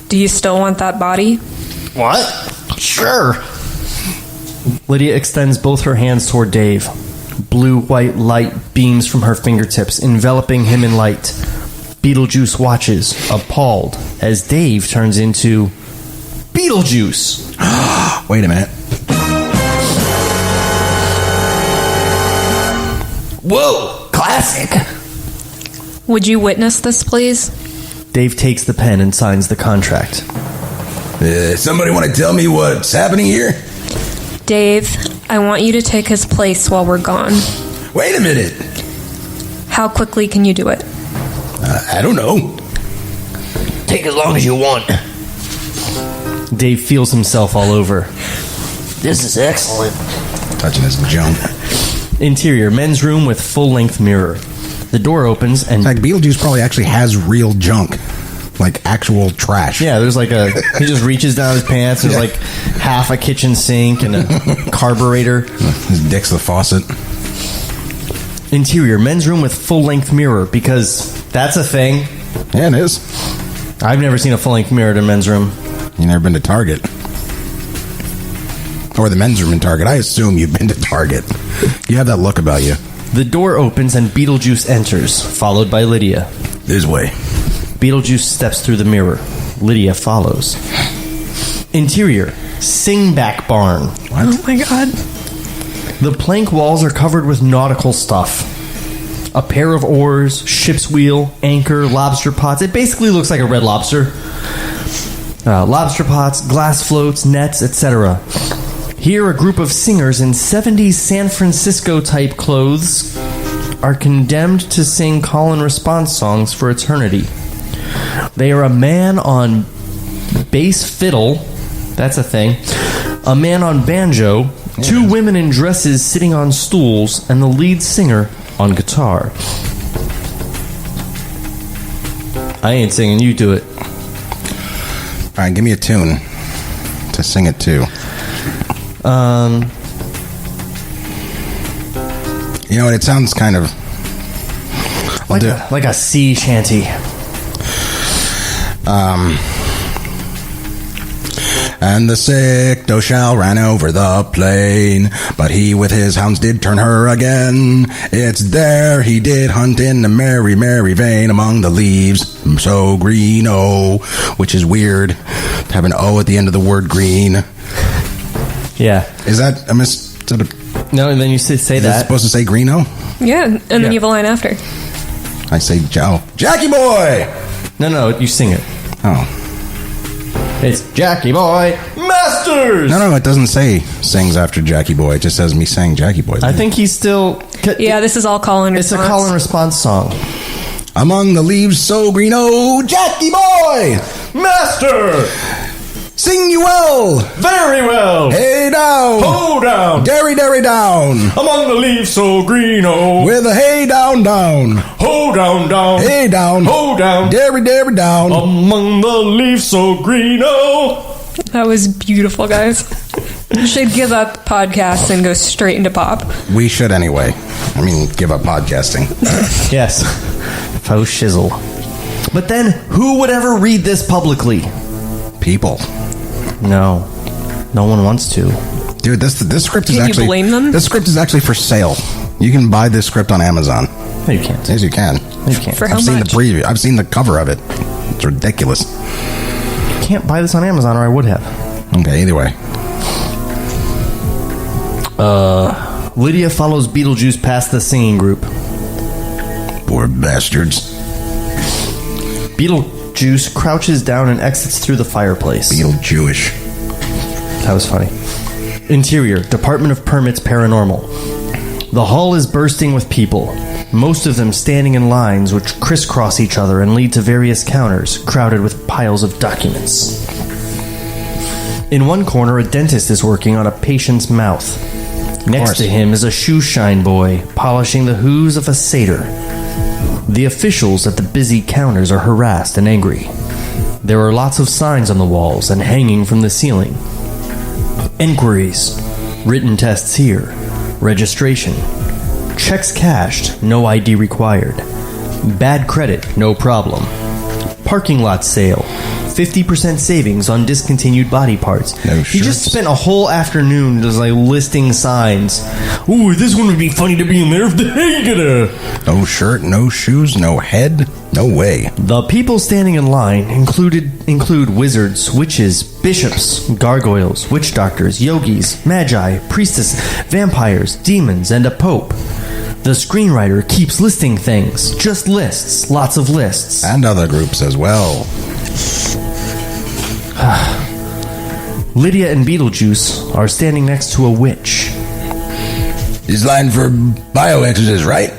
Do you still want that body? What? Sure. Lydia extends both her hands toward Dave. Blue-white light beams from her fingertips, enveloping him in light. Beetlejuice watches, appalled, as Dave turns into Beetlejuice. Wait a minute. Whoa, classic. Would you witness this, please? Dave takes the pen and signs the contract. Somebody want to tell me what's happening here? Dave, I want you to take his place while we're gone. Wait a minute. How quickly can you do it? I don't know. Take as long as you want. Dave feels himself all over. This is excellent. Touching his junk. Interior, men's room with full-length mirror. The door opens and... Like, Beetlejuice probably actually has real junk. Like, actual trash. Yeah, there's like a... He just reaches down his pants. There's like half a kitchen sink and a carburetor. His dick's the faucet. Interior, men's room with full-length mirror, because that's a thing. Yeah, it is. I've never seen a full-length mirror in a men's room. You never been to Target. Or the men's room in Target. I assume you've been to Target. You have that look about you. The door opens and Beetlejuice enters, followed by Lydia. This way. Beetlejuice steps through the mirror. Lydia follows. Interior, sing-back barn. What? Oh my god. The plank walls are covered with nautical stuff. A pair of oars, ship's wheel, anchor, lobster pots. It basically looks like a Red Lobster. Lobster pots, glass floats, nets, etc. Here, a group of singers in 70s San Francisco-type clothes are condemned to sing call and response songs for eternity. They are a man on bass fiddle, that's a thing, a man on banjo, two women in dresses sitting on stools, and the lead singer on guitar. I ain't singing, you do it. All right, give me a tune to sing it to. You know what? It sounds kind of like a sea shanty. And the sick doe shall ran over the plain, but he with his hounds did turn her again. It's there he did hunt in the merry, merry vein among the leaves so green, oh, which is weird to have an O at the end of the word green. Yeah. Is that No, and then you say is that. supposed to say greeno? Yeah, and then you have a line after. I say Jackie boy! No, you sing it. Oh. It's Jackie Boy Masters! No, it doesn't say sings after Jackie Boy. It just says me saying Jackie Boy. I think he's still... Yeah, this is all call and response. It's a call and response song. Among the leaves so green, oh, Jackie Boy! Master! Sing you well! Very well! Hey down! Ho down! Derry, derry down! Among the leaves so green, oh! With a hey down, down! Ho down, down! Hey down! Ho down! Derry, derry down! Among the leaves so green, oh! That was beautiful, guys. You should give up podcasts and go straight into pop. We should anyway. I mean, give up podcasting. Yes. Faux shizzle. But then, who would ever read this publicly? People. No one wants to. Dude, this script is Can't actually... you blame them? This script is actually for sale. You can buy this script on Amazon. No, you can't. Yes, you can. No, you can't. For how I've seen much? the preview. I've seen the cover of it. It's ridiculous. You can't buy this on Amazon, or I would have. Okay, either way. Lydia follows Beetlejuice past the singing group. Poor bastards. Beetlejuice crouches down and exits through the fireplace. Beetlejewish. That was funny. Interior, Department of Permits Paranormal. The hall is bursting with people, most of them standing in lines which crisscross each other and lead to various counters crowded with piles of documents. In one corner, a dentist is working on a patient's mouth. Next to him is a shoe shine boy polishing the hooves of a satyr. The officials at the busy counters are harassed and angry. There are lots of signs on the walls and hanging from the ceiling. Enquiries. Written tests here. Registration. Checks cashed, no ID required. Bad credit, no problem. Parking lot sale. 50% savings on discontinued body parts. No He just shirts. spent a whole afternoon just like listing signs. Ooh, this one would be funny to be in there if the hay No shirt, no shoes, no head. No way. The people standing in line include wizards, witches, bishops, gargoyles, witch doctors, yogis, magi, priestess, vampires, demons, and a pope. The screenwriter keeps listing things. Just lists. Lots of lists. And other groups as well. Lydia and Beetlejuice are standing next to a witch. This line for bioexorcist, right?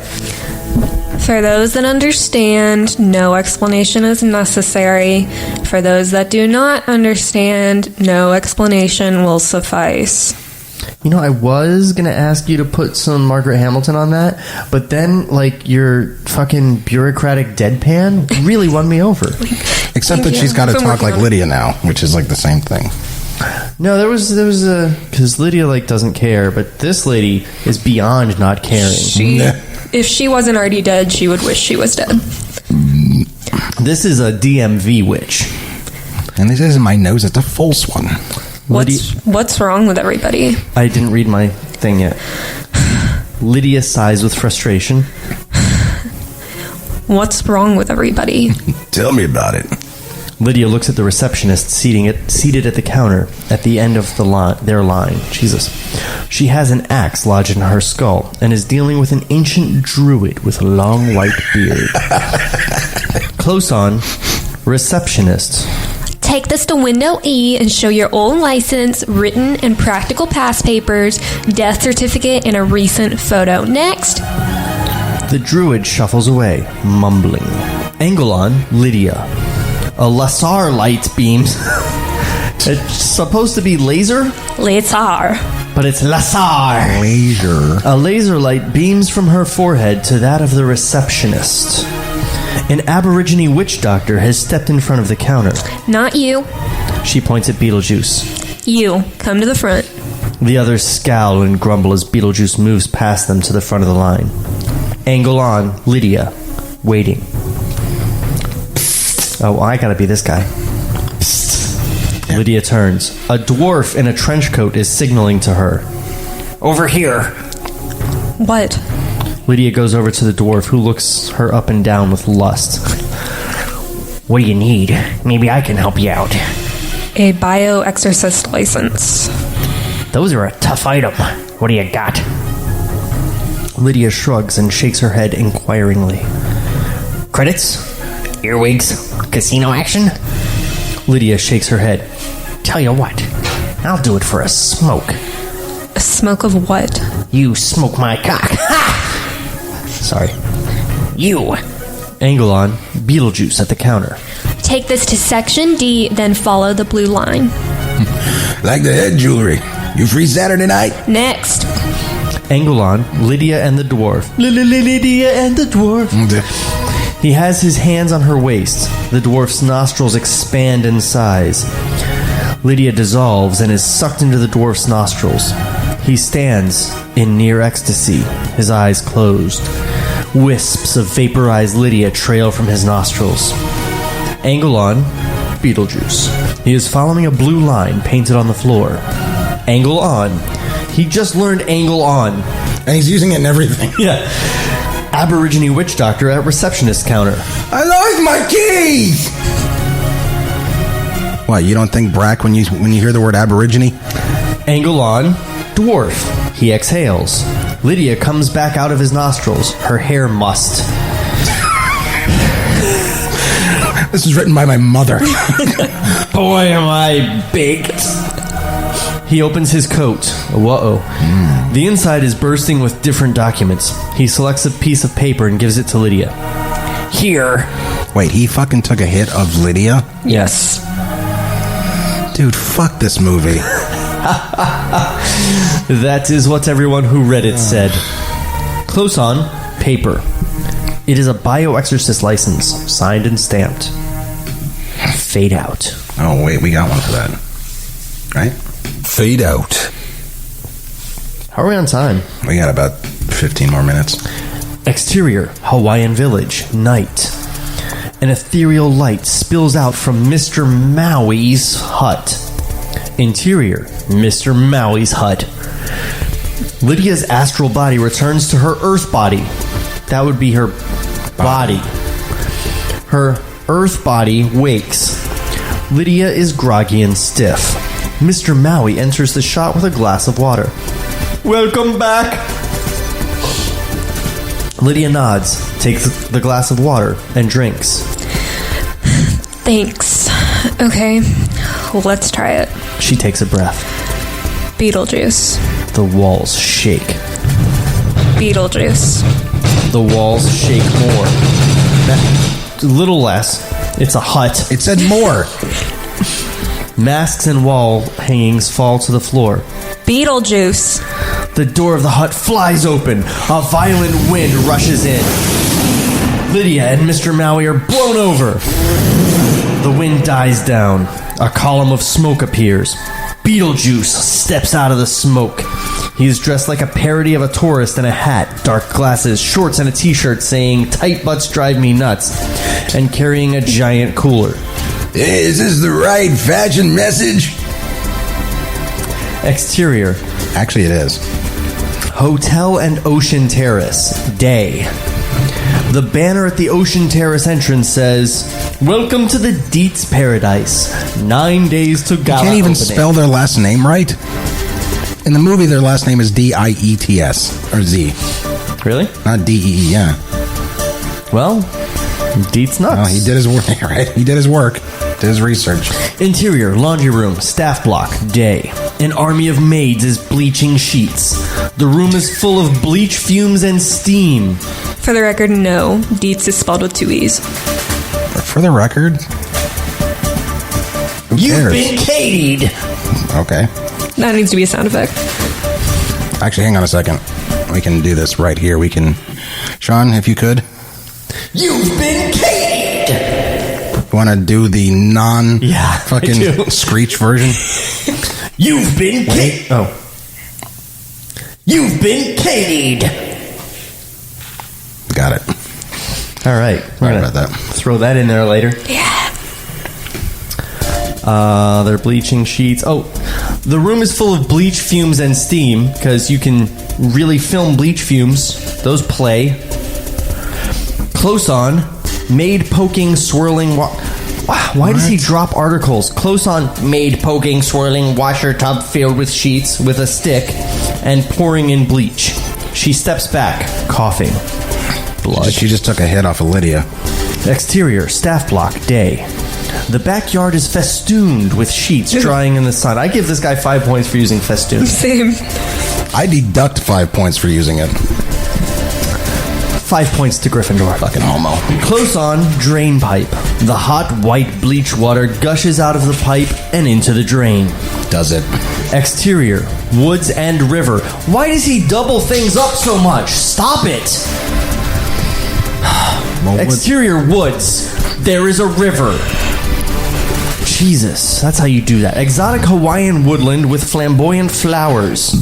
For those that understand, no explanation is necessary. For those that do not understand, no explanation will suffice. You know, I was going to ask you to put some Margaret Hamilton on that, but then, like, your fucking bureaucratic deadpan really won me over. Except that she's got to talk like Lydia now, which is like the same thing. No, there was a... Because Lydia, like, doesn't care, but this lady is beyond not caring. If she wasn't already dead, she would wish she was dead. This is a DMV witch. And this isn't my nose, it's a false one. What's wrong with everybody? I didn't read my thing yet. Lydia sighs with frustration. What's wrong with everybody? Tell me about it. Lydia looks at the receptionist seated at the counter at the end of their line. Jesus. She has an axe lodged in her skull and is dealing with an ancient druid with a long white beard. Close on, receptionist. Take this to window E and show your own license, written and practical pass papers, death certificate, and a recent photo. Next. The druid shuffles away, mumbling. Angle on, Lydia. A laser light beams. It's supposed to be laser? Laser. But it's laser. Laser. A laser light beams from her forehead to that of the receptionist. An Aborigine witch doctor has stepped in front of the counter. Not you. She points at Beetlejuice. You, come to the front. The others scowl and grumble as Beetlejuice moves past them to the front of the line. Angle on, Lydia, waiting. Oh, I gotta be this guy. Lydia turns. A dwarf in a trench coat is signaling to her. Over here. What? Lydia goes over to the dwarf, who looks her up and down with lust. What do you need? Maybe I can help you out. A bioexorcist license. Those are a tough item. What do you got? Lydia shrugs and shakes her head inquiringly. Credits? Earwigs? Casino action? Lydia shakes her head. Tell you what, I'll do it for a smoke. A smoke of what? You smoke my cock. Ha! Sorry. You. Angle on, Beetlejuice at the counter. Take this to section D, then follow the blue line. Like the head jewelry. You free Saturday night? Next. Angle on, Lydia and the dwarf. Lydia and the dwarf. He has his hands on her waist. The dwarf's nostrils expand in size. Lydia dissolves and is sucked into the dwarf's nostrils. He stands in near ecstasy, his eyes closed. Wisps of vaporized Lydia trail from his nostrils. Angle on, Beetlejuice. He is following a blue line painted on the floor. Angle on. He just learned angle on. And he's using it in everything. Yeah. Aborigine witch doctor at receptionist counter. I lost my keys! What, you don't think Brack when you hear the word Aborigine? Angle on, dwarf. He exhales. Lydia comes back out of his nostrils, her hair mussed. This was written by my mother. Boy, am I baked. He opens his coat. Whoa. The inside is bursting with different documents. He selects a piece of paper and gives it to Lydia. Here. Wait, he fucking took a hit of Lydia? Yes. Dude, fuck this movie. That is what everyone who read it said. Close on, paper. It is a bioexorcist license, signed and stamped. Fade out. Oh, wait, we got one for that. Right? Fade out. How are we on time? We got about 15 more minutes. Exterior, Hawaiian village, night. An ethereal light spills out from Mr. Maui's hut. Interior, Mr. Maui's hut. Lydia's astral body returns to her earth body. That would be her body. Her earth body wakes. Lydia is groggy and stiff. Mr. Maui enters the shot with a glass of water. Welcome back. Lydia nods, takes the glass of water, and drinks. Thanks. Okay, let's try it. She takes a breath. Beetlejuice. The walls shake. Beetlejuice. The walls shake more. A little less. It's a hut. It said more. Masks and wall hangings fall to the floor. Beetlejuice. The door of the hut flies open. A violent wind rushes in. Lydia and Mr. Maui are blown over. The wind dies down. A column of smoke appears. Beetlejuice steps out of the smoke. He is dressed like a parody of a tourist in a hat, dark glasses, shorts, and a t-shirt saying, "Tight butts drive me nuts," and carrying a giant cooler. Is this the right fashion message? Exterior. Actually, it is. Hotel and Ocean Terrace. Day. The banner at the Ocean Terrace entrance says, "Welcome to the Dietz Paradise. 9 days to gala You can't even opening." spell their last name right. In the movie, their last name is Diets or Z, Really? not Dee. Yeah. Well, Dietz nuts. Oh, he did his work. Right? He did his work. Did his research. Interior, laundry room, staff block, day. An army of maids is bleaching sheets. The room is full of bleach fumes and steam. For the record, no. Dietz is spelled with 2 E's. For the record, who You've cares? been Katie'd. Okay. That needs to be a sound effect. Actually, hang on a second. We can do this right here. We can... Sean, if you could. You've been Katie'd. Want to do the I fucking do. screech version? You've been Katie'd. Oh. You've been Katie'd. Got it. All right. Sorry about that. Throw that in there later. Yeah. They're bleaching sheets. Oh, the room is full of bleach fumes and steam because you can really film bleach fumes. Those play. Close on, maid poking, swirling. Why does he drop articles? Close on, maid poking, swirling washer tub filled with sheets with a stick and pouring in bleach. She steps back, coughing. Blood. She just took a hit off of Lydia. Exterior, staff block, day. The backyard is festooned with sheets drying in the sun. I give this guy 5 points for using festoon. Same. I deduct 5 points for using it. 5 points to Gryffindor. Fucking homo. Close on, drain pipe. The hot white bleach water gushes out of the pipe and into the drain. Does it? Exterior, woods and river. Why does he double things up so much? Stop it! Well, Exterior woods. There is a river. Jesus, that's how you do that. Exotic Hawaiian woodland with flamboyant flowers.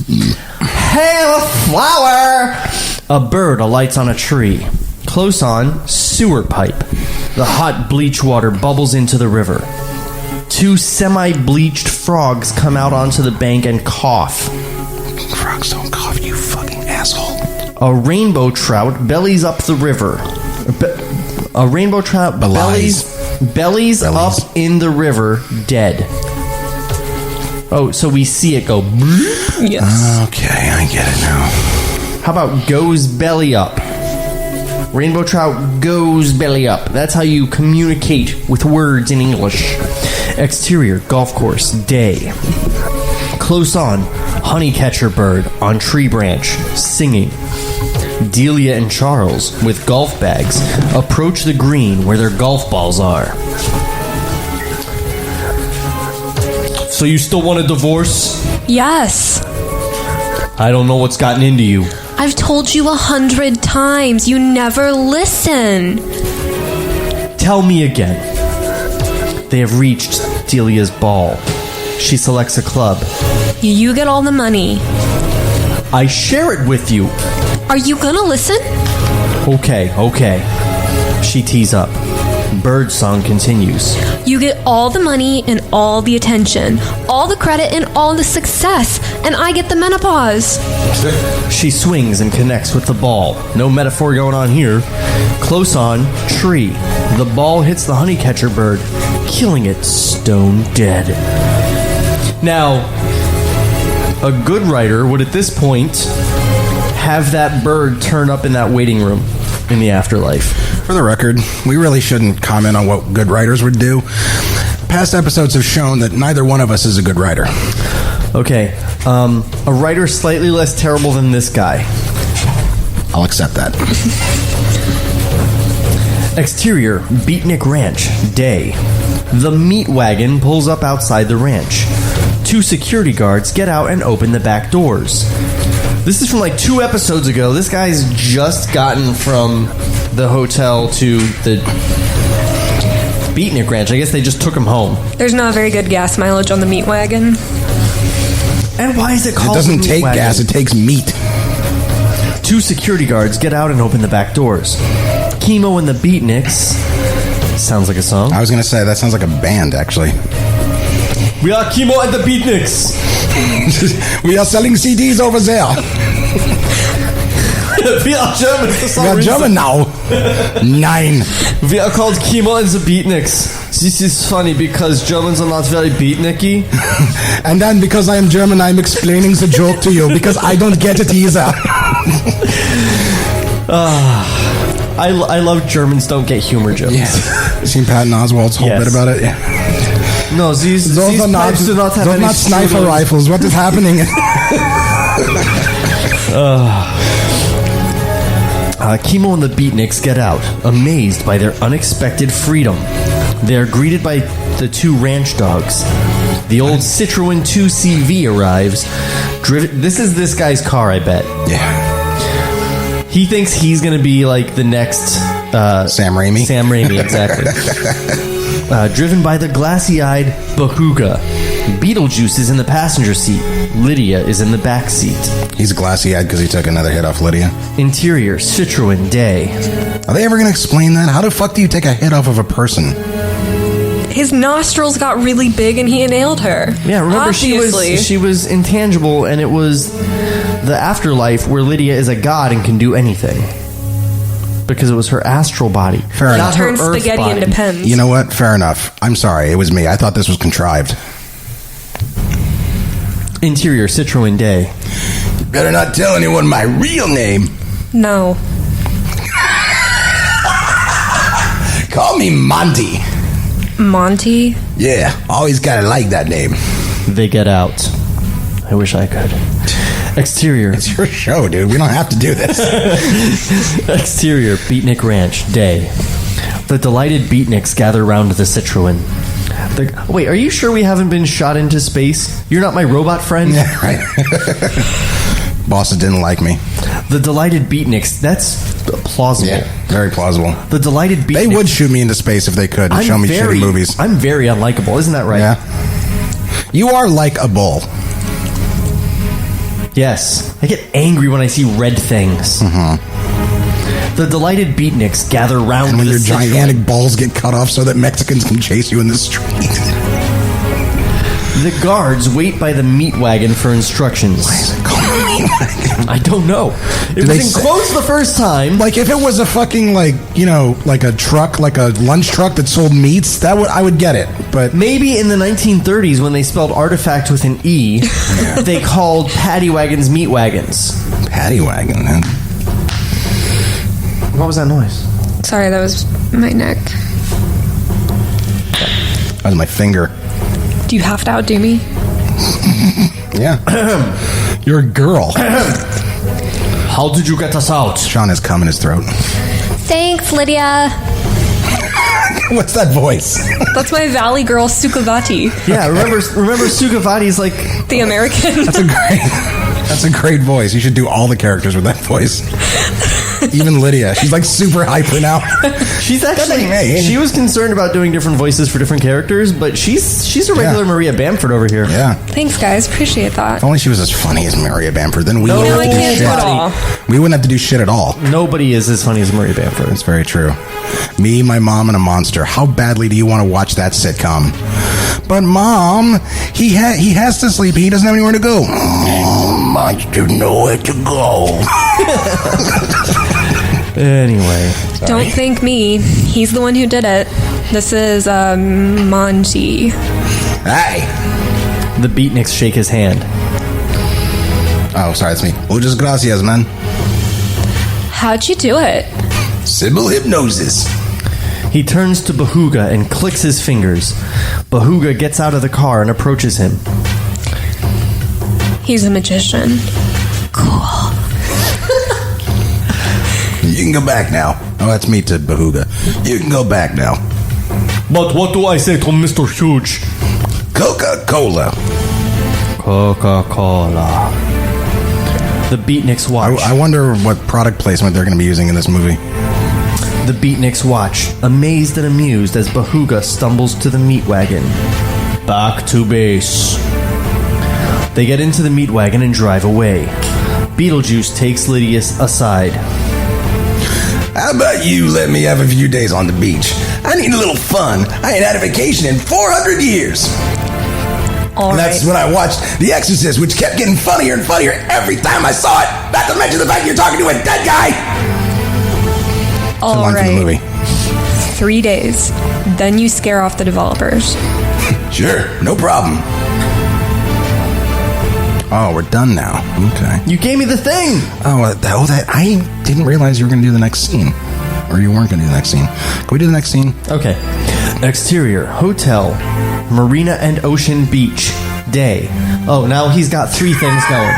Hail flower! A bird alights on a tree. Close on, sewer pipe. The hot bleach water bubbles into the river. 2 semi-bleached frogs come out onto the bank and cough. Frogs don't cough, you fucking asshole. A rainbow trout bellies up the river. A rainbow trout bellies up in the river, dead. Oh, so we see it go. Yes. Okay, I get it now. How about goes belly up? Rainbow trout goes belly up. That's how you communicate with words in English. Exterior, golf course, day. Close on, honeycatcher bird on tree branch, singing. Delia and Charles, with golf bags, approach the green where their golf balls are. So you still want a divorce? Yes. I don't know what's gotten into you. I've told you 100 times. You never listen. Tell me again. They have reached Delia's ball. She selects a club. You get all the money. I share it with you. Are you gonna listen? Okay. She tees up. Bird song continues. You get all the money and all the attention, all the credit and all the success, and I get the menopause. She swings and connects with the ball. No metaphor going on here. Close on, tree. The ball hits the honeycatcher bird, killing it stone dead. Now, a good writer would at this point have that bird turn up in that waiting room in the afterlife. For the record, we really shouldn't comment on what good writers would do. Past episodes have shown that neither one of us is a good writer. Okay, a writer slightly less terrible than this guy. I'll accept that. Exterior, Beatnik Ranch, day. The meat wagon pulls up outside the ranch. 2 security guards get out and open the back doors. This is from like 2 episodes ago. This guy's just gotten from the hotel to the Beatnik Ranch. I guess they just took him home. There's not very good gas mileage on the meat wagon. And why is it called It doesn't the meat take wagon? gas, it takes meat. 2 security guards get out and open the back doors. Chemo and the Beatniks. Sounds like a song. I was going to say, that sounds like a band, actually. We are Chemo and the Beatniks. We are selling CDs over there. We are German for some We are reason. German now. 9. We are called Chemo and the Beatniks. This is funny because Germans are not very beatniky. And then because I am German, I'm explaining the joke to you because I don't get it either. I love Germans don't get humor jokes. Yeah. You seen Patton Oswalt's whole Yes. bit about it? Yeah. No, these Those are not, pipes do not have those any not sniper strudels. rifles. What is happening? Chemo and the Beatniks get out, amazed by their unexpected freedom. They are greeted by the 2 ranch dogs. The old Citroen 2CV arrives. This is this guy's car, I bet. Yeah. He thinks he's going to be like the next... Sam Raimi? Sam Raimi, exactly. Driven by the glassy-eyed Bahuga. Beetlejuice is in the passenger seat. Lydia is in the back seat. He's glassy-eyed because he took another hit off Lydia. Interior, Citroen, day. Are they ever going to explain that? How the fuck do you take a hit off of a person? His nostrils got really big and he inhaled her. Yeah, remember Obviously. she was intangible, and it was the afterlife where Lydia is a god and can do anything. Because it was her astral body. Fair not enough. her Turn earth spaghetti body. into pens. You know what? Fair enough. I'm sorry. It was me. I thought this was contrived. Interior, Citroen, day. You better not tell anyone my real name. No. Call me Monty. Monty? Yeah, always gotta like that name. They get out. I wish I could. Exterior. It's your show, dude. We don't have to do this. Exterior, Beatnik Ranch, day. The delighted Beatniks gather round the Citroen. Wait, are you sure we haven't been shot into space? You're not my robot friend? Yeah, right. Bosses didn't like me. The delighted Beatniks, that's plausible. Yeah, very plausible. The delighted Beatniks. They would shoot me into space if they could and show me shitty movies. I'm very unlikable, isn't that right? Yeah. You are like a bull. Yes. I get angry when I see red things. Mm-hmm. The delighted Beatniks gather round And when the your Citroen. gigantic balls get cut off so that Mexicans can chase you in the street. The guards wait by the meat wagon for instructions. Why is it called a meat wagon? I don't know. It was in quotes the first time. Like if it was a fucking like a truck, like a lunch truck that sold meats, I would get it. But Maybe in the 1930s when they spelled artifact with an E, they called paddy wagons meat wagons. paddy wagon, man. What was that noise? Sorry, that was my neck. That was my finger. Do you have to outdo me? Yeah. You're a girl. How did you get us out? Sean has cum in his throat. Thanks, Lydia. What's that voice? That's my Valley girl, Sukhavati. Yeah, remember Sukhavati's like... The American. That's a great voice. You should do all the characters with that voice. Even Lydia. She's like super hyper now. She's actually... She was concerned about doing different voices for different characters, but she's a regular Maria Bamford over here. Yeah. Thanks, guys. Appreciate that. If only she was as funny as Maria Bamford, then we No, wouldn't I have to do can't do shit. it all. We wouldn't have to do shit at all. Nobody is as funny as Maria Bamford. That's very true. Me, my mom, and a monster. How badly do you want to watch that sitcom? But Mom, he has to sleep. He doesn't have anywhere to go. Monster, nowhere to go. Anyway. Don't thank me. He's the one who did it. This is Monty. Hey. The Beatniks shake his hand. Oh, sorry, it's me. Muchas gracias, man. How'd you do it? Sybil hypnosis. He turns to Behuga and clicks his fingers. Behuga gets out of the car and approaches him. He's a magician. Cool. You can go back now. Oh, that's me to Behuga. You can go back now. But what do I say to Mr. Huge? Coca-Cola. Coca-Cola. The Beatniks watch. I wonder what product placement they're going to be using in this movie. The Beatniks watch, amazed and amused as Behuga stumbles to the meat wagon. Back to base. They get into the meat wagon and drive away. Beetlejuice takes Lydia aside. How about you let me have a few days on the beach? I need a little fun. I ain't had a vacation in 400 years. All That's right. when I watched The Exorcist, which kept getting funnier and funnier every time I saw it. Not to mention the fact you're talking to a dead guy. All Line from the movie. right. 3 days. Then you scare off the developers. Sure, no problem. Oh, we're done now. Okay. You gave me the thing! That I didn't realize you were going to do the next scene. Or you weren't going to do the next scene. Can we do the next scene? Okay. Exterior, hotel, marina and ocean beach, day. Oh, now he's got 3 things going.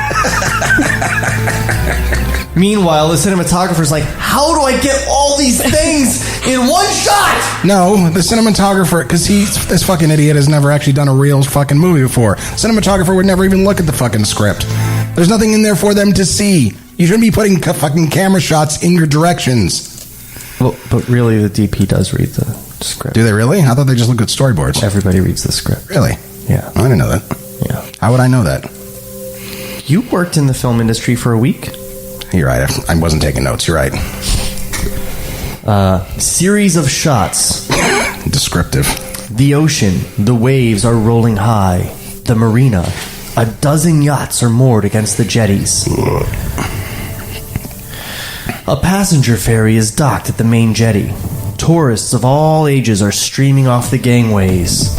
Meanwhile, the cinematographer's like, how do I get all these things in one shot? No, the cinematographer, because this fucking idiot has never actually done a real fucking movie before. Cinematographer would never even look at the fucking script. There's nothing in there for them to see. You shouldn't be putting fucking camera shots in your directions. Well, but really, the DP does read the script. Do they really? I thought they just look at storyboards. Everybody reads the script. Really? Yeah. I didn't know that. Yeah. How would I know that? You worked in the film industry for a week? You're right. I wasn't taking notes. You're right. Series of shots. Descriptive. The ocean. The waves are rolling high. The marina. A dozen yachts are moored against the jetties. A passenger ferry is docked at the main jetty. Tourists of all ages are streaming off the gangways.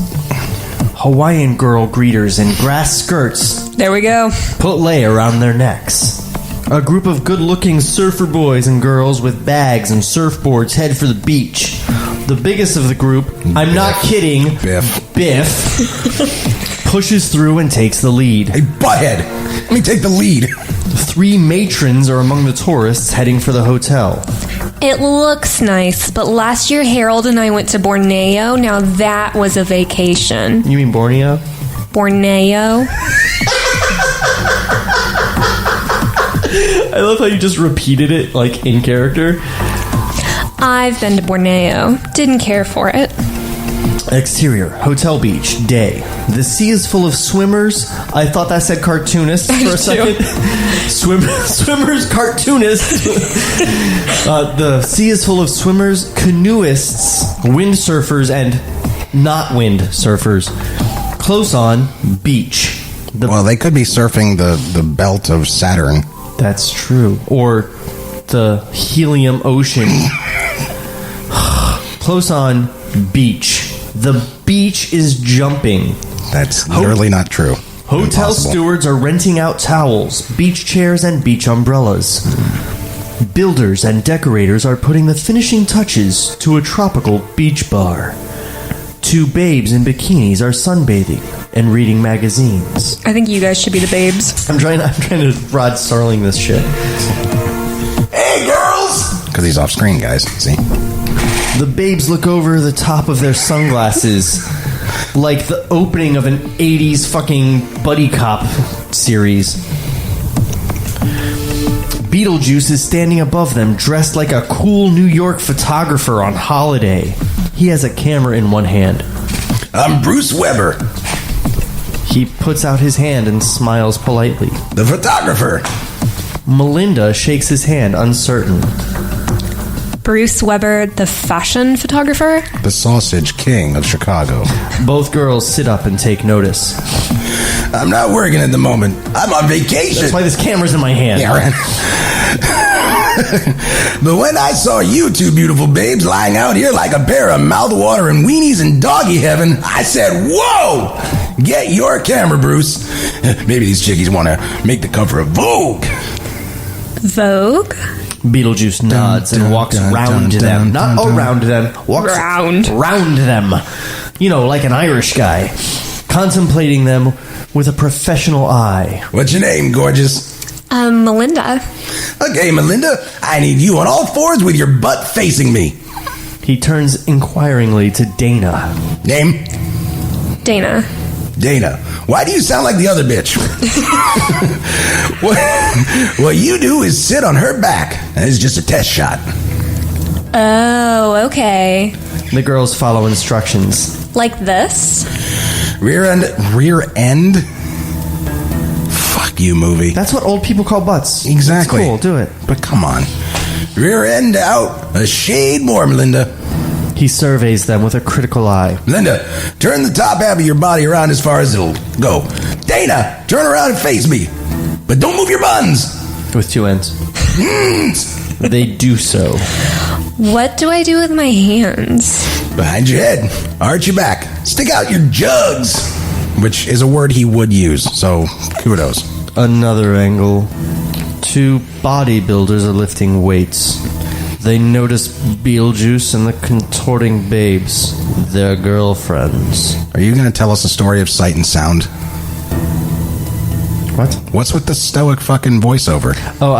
Hawaiian girl greeters in grass skirts There we go. put lei around their necks. A group of good-looking surfer boys and girls with bags and surfboards head for the beach. The biggest of the group, I'm not kidding, Biff, pushes through and takes the lead. Hey, butthead, let me take the lead. 3 matrons are among the tourists heading for the hotel. It looks nice, but last year Harold and I went to Borneo. Now that was a vacation. You mean Borneo? Borneo. I love how you just repeated it, like, in character. I've been to Borneo. Didn't care for it. Exterior, hotel beach, day. The sea is full of swimmers. I thought that said cartoonists for a second. Swimmers, cartoonists. The sea is full of swimmers, canoeists, windsurfers, and not windsurfers. Close on, beach. Well, they could be surfing the belt of Saturn. That's true. Or the helium ocean. Close on, beach. The beach is jumping. That's literally not true. Hotel Impossible. stewards are renting out towels, beach chairs, and beach umbrellas. Builders and decorators are putting the finishing touches to a tropical beach bar. 2 babes in bikinis are sunbathing and reading magazines. I think you guys should be the babes. I'm trying to Rod Starling this shit. Hey, girls! Because he's off screen, guys. See? The babes look over the top of their sunglasses like the opening of an 80s fucking buddy cop series. Beetlejuice is standing above them dressed like a cool New York photographer on holiday. He has a camera in one hand. I'm Bruce Weber, He puts out his hand and smiles politely. the photographer. Melinda shakes his hand, uncertain. Bruce Weber, the fashion photographer? The Sausage King of Chicago. Both girls sit up and take notice. I'm not working at the moment. I'm on vacation. That's why this camera's in my hand. Yeah, right. But when I saw you 2 beautiful babes lying out here like a pair of mouth-watering weenies in doggy heaven, I said, whoa! Get your camera, Bruce. Maybe these chickies want to make the cover of Vogue. Vogue? Beetlejuice nods and walks round them. Not around them. Walks round them. You know, like an Irish guy. Contemplating them with a professional eye. What's your name, gorgeous? Melinda. Okay, Melinda, I need you on all fours with your butt facing me. He turns inquiringly to Dana. Name? Dana. Dana. Why do you sound like the other bitch? What you do is sit on her back. It's just a test shot. Oh, okay. The girls follow instructions. Like this? Rear end? Fuck you, movie. That's what old people call butts. Exactly. It's cool, do it. But come on. Rear end out. A shade more, Melinda. He surveys them with a critical eye. Melinda, turn the top half of your body around as far as it'll go. Dana, turn around and face me. But don't move your buns. With two ends. They do so. What do I do with my hands? Behind your head. Arch your back. Stick out your jugs. Which is a word he would use, so kudos. Another angle. Two bodybuilders are lifting weights. They notice Beetlejuice and the contorting babes, their girlfriends. Are you going to tell us a story of sight and sound? What? What's with the stoic fucking voiceover? Oh,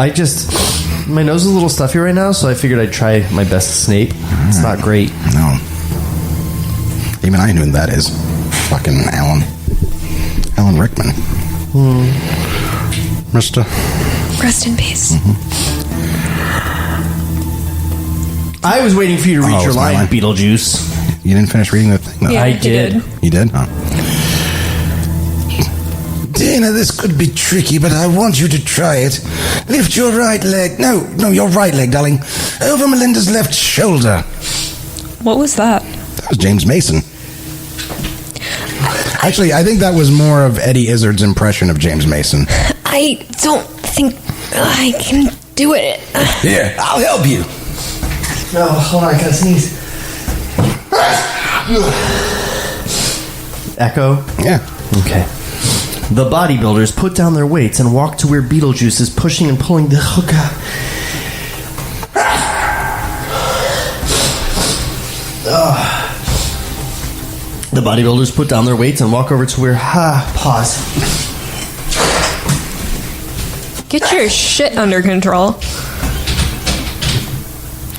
my nose is a little stuffy right now, so I figured I'd try my best Snape. It's not great. No. Even I knew who that is. Fucking Alan Rickman. Mr. Rest in peace. I was waiting for you to reach your line, Beetlejuice. You didn't finish reading the thing, though? Yeah, I did. You did? Huh. Dana, this could be tricky, but I want you to try it. Lift your right leg. No, your right leg, darling. Over Melinda's left shoulder. What was that? That was James Mason. Actually, I think that was more of Eddie Izzard's impression of James Mason. I don't think I can do it. Here, I'll help you. Oh, hold on, I gotta sneeze. Echo? Yeah. Okay. The bodybuilders put down their weights and walk to where Beetlejuice is pushing and pulling the hookah. The bodybuilders put down their weights and walk over to where... pause. Get your shit under control.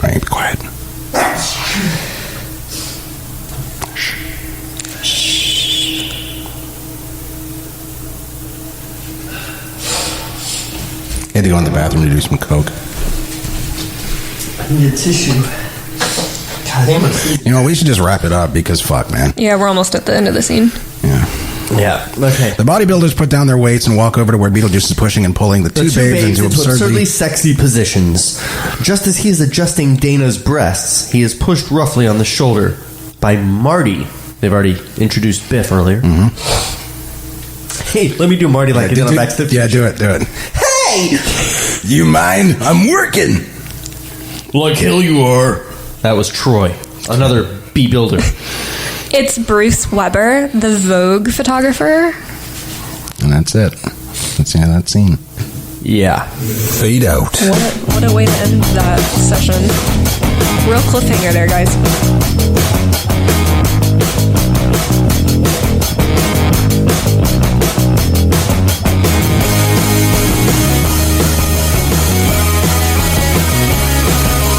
All right, be quiet. Had to go in the bathroom to do some coke. I need a tissue. God damn it. You know, we should just wrap it up because fuck, man. Yeah, we're almost at the end of the scene. Yeah, okay. The bodybuilders put down their weights and walk over to where Beetlejuice is pushing and pulling the two babes into absurdly sexy positions. Just as he is adjusting Dana's breasts, he is pushed roughly on the shoulder by Marty. They've already introduced Biff earlier. Hey, let me do Marty like it on Back to the Future. Yeah, do it. Hey! You mind? I'm working. Like hell you are. That was Troy, another B-builder. It's Bruce Weber, the Vogue photographer. And that's it. That's the end of that scene. Yeah. Fade out. What a way to end that session. Real cliffhanger there, guys.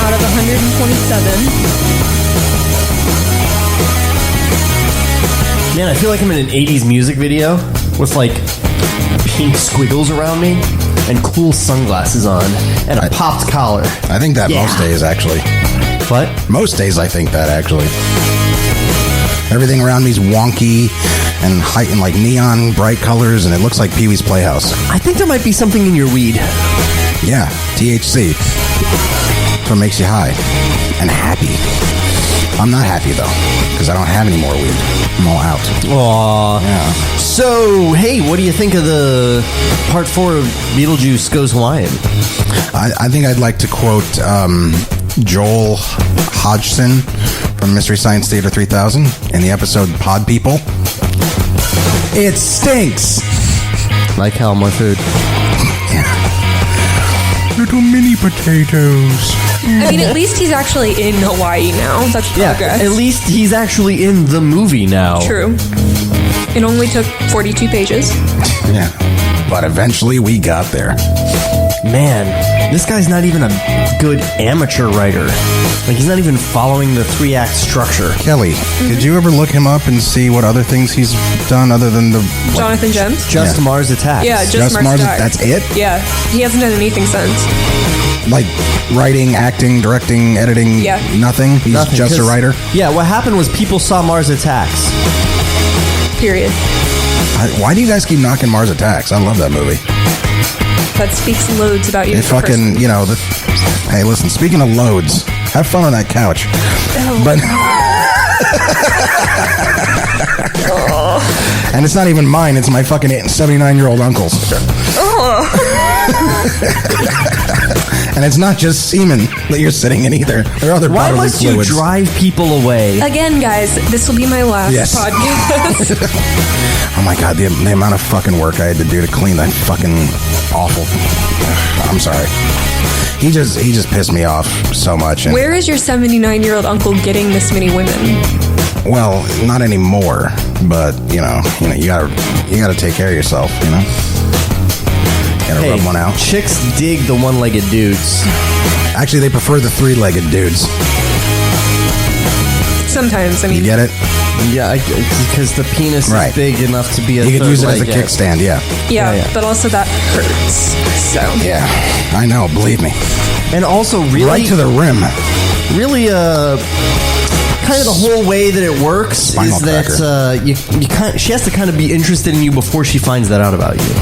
Out of 127. Man, I feel like I'm in an 80s music video with like pink squiggles around me and cool sunglasses on and a popped collar. I think that most days, actually. What? Most days I think that, actually. Everything around me is wonky and heightened like neon bright colors, and it looks like Pee-wee's Playhouse. I think there might be something in your weed. Yeah, THC. That's what makes you high and happy. I'm not happy, though, because I don't have any more weed. I'm all out. Aww. Yeah. So, hey, what do you think of the part 4 of Beetlejuice Goes Hawaiian? I think I'd like to quote Joel Hodgson from Mystery Science Theater 3000 in the episode Pod People. It stinks! Like hell, more food. Yeah. little mini potatoes. I mean, at least he's actually in Hawaii now. That's progress. At least he's actually in the movie now. True. It only took 42 pages. Yeah. But eventually we got there. Man, this guy's not even a good amateur writer. Like, he's not even following the 3-act structure. Kelly, did you ever look him up and see what other things he's done other than the... Jonathan Gems? Just Mars Attacks. Yeah, just Mars Attacks. That's it? Yeah. He hasn't done anything since. Like writing, acting, directing, editing, nothing? He's Nothing, just a writer? Yeah, what happened was people saw Mars Attacks. Period. Why do you guys keep knocking Mars Attacks? I love that movie. That speaks loads about you. It fucking, hey, listen, speaking of loads, have fun on that couch. Oh. But and it's not even mine, it's my fucking 79-year-old uncle's. And it's not just semen that you're sitting in either. There are other Why bodily must fluids. you drive people away? Again, guys, this will be my last podcast. Oh my god, the amount of fucking work I had to do to clean that fucking awful. I'm sorry. He just pissed me off so much. And, Where is your 79-year-old uncle getting this many women? well, not anymore, but you gotta take care of yourself, Gotta rub one out. Chicks dig the one-legged dudes. Actually, they prefer the 3-legged dudes. Sometimes, I mean. You get it? Yeah, because the penis is big enough to be a You could use it as a third leg, kickstand, yeah. Yeah, but also that hurts. So. Yeah, I know, believe me. And also, really... Right to the rim. Really, kind of the whole way that it works Spinal is that she has to kind of be interested in you before she finds that out about you.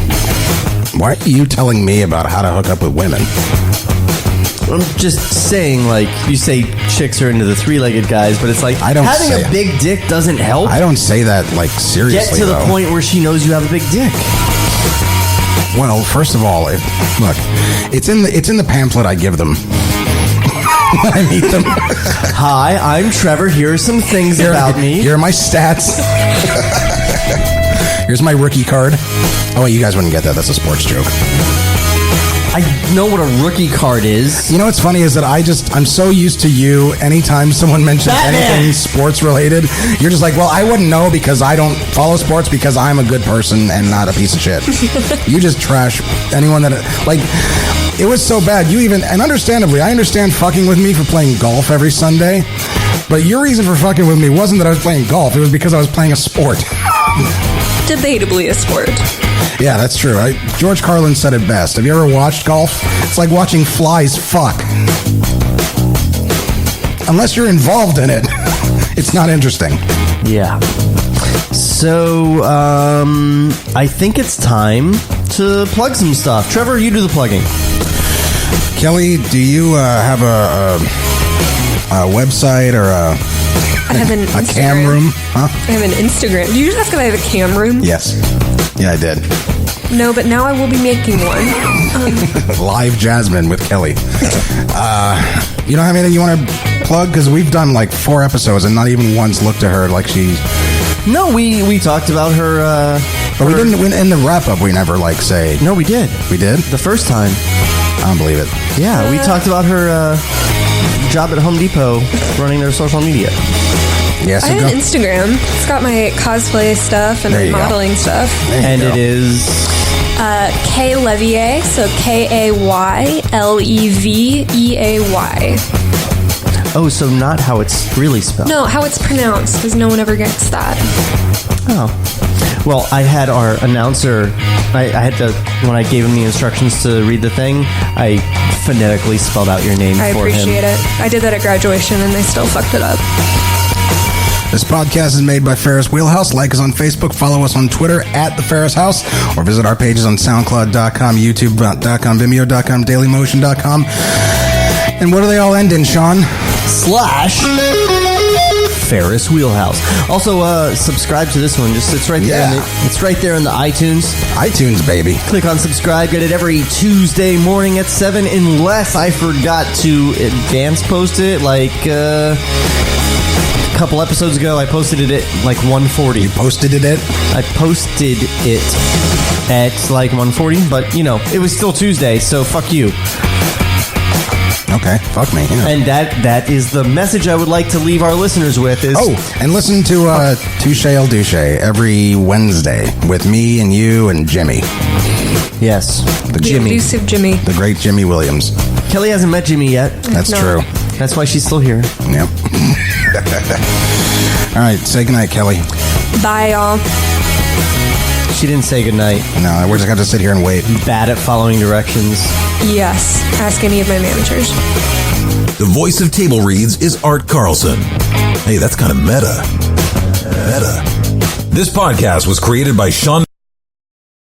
Why are you telling me about how to hook up with women? I'm just saying, like, you say chicks are into the 3-legged guys, but it's like, I don't having say a big dick doesn't help. I don't say that, like, seriously, Get to the point where she knows you have a big dick. Well, first of all, look, it's in the pamphlet I give them when I meet them. Hi, I'm Trevor. Here are some things about me. Here are my stats. Here's my rookie card. Oh, wait, you guys wouldn't get that. That's a sports joke. I know what a rookie card is. You know what's funny is that I'm so used to you, anytime someone mentions anything sports related, you're just like, well, I wouldn't know because I don't follow sports because I'm a good person and not a piece of shit. You just trash anyone that, like, it was so bad. You even, and understandably, I understand fucking with me for playing golf every Sunday, but your reason for fucking with me wasn't that I was playing golf. It was because I was playing a sport. Debatably a sport. Yeah, that's true. George Carlin said it best. Have you ever watched golf? It's like watching flies fuck. Unless you're involved in it, it's not interesting. Yeah. So, I think it's time to plug some stuff. Trevor, you do the plugging. Kelly, do you have a website or I have an a cam room? Huh? I have an Instagram. Did you just ask if I have a cam room? Yes. Yeah, I did. No, but now I will be making one. Live Jasmine with Kelly. You don't have anything you want to plug? Because we've done like 4 episodes and not even once looked at her like she... No, we talked about her... But we didn't, in the wrap-up, we never like say... No, we did. We did? The first time. I don't believe it. Yeah, we talked about her job at Home Depot running their social media. Yes, I have an Instagram. It's got my cosplay stuff and my modeling stuff. And it is... Kelly Leviay, so Kayleveay. Oh, so not how it's really spelled. No, how it's pronounced, because no one ever gets that. Oh. Well, I had our announcer, I had to, when I gave him the instructions to read the thing, I phonetically spelled out your name I for him. appreciate it. I did that at graduation, and they still fucked it up. This podcast is made by Ferris Wheelhouse. Like us on Facebook, follow us on Twitter at The Ferris House, or visit our pages on SoundCloud.com, YouTube.com, Vimeo.com, DailyMotion.com. And what do they all end in, Sean? / Ferris Wheelhouse. Also, subscribe to this one. It's right there. Yeah. It's right there in the iTunes. iTunes, baby. Click on subscribe. Get it every Tuesday morning at 7, unless I forgot to advance post it like a couple episodes ago. I posted it at like 1:40. You posted it at? I posted it at like 1:40, but you know, it was still Tuesday, so fuck you. Okay, fuck me. Yeah. And that is the message I would like to leave our listeners with is... Oh, and listen to Touche El Douche every Wednesday with me and you and Jimmy. Yes. The Jimmy. Elusive Jimmy. The great Jimmy Williams. Kelly hasn't met Jimmy yet. That's true. That's why she's still here. Yep. All right, say goodnight, Kelly. Bye, y'all. She didn't say goodnight. No, we're just going to sit here and wait. Bad at following directions. Yes. Ask any of my managers. The voice of Table Reads is Art Carlson. Hey, that's kind of meta. This podcast was created by Sean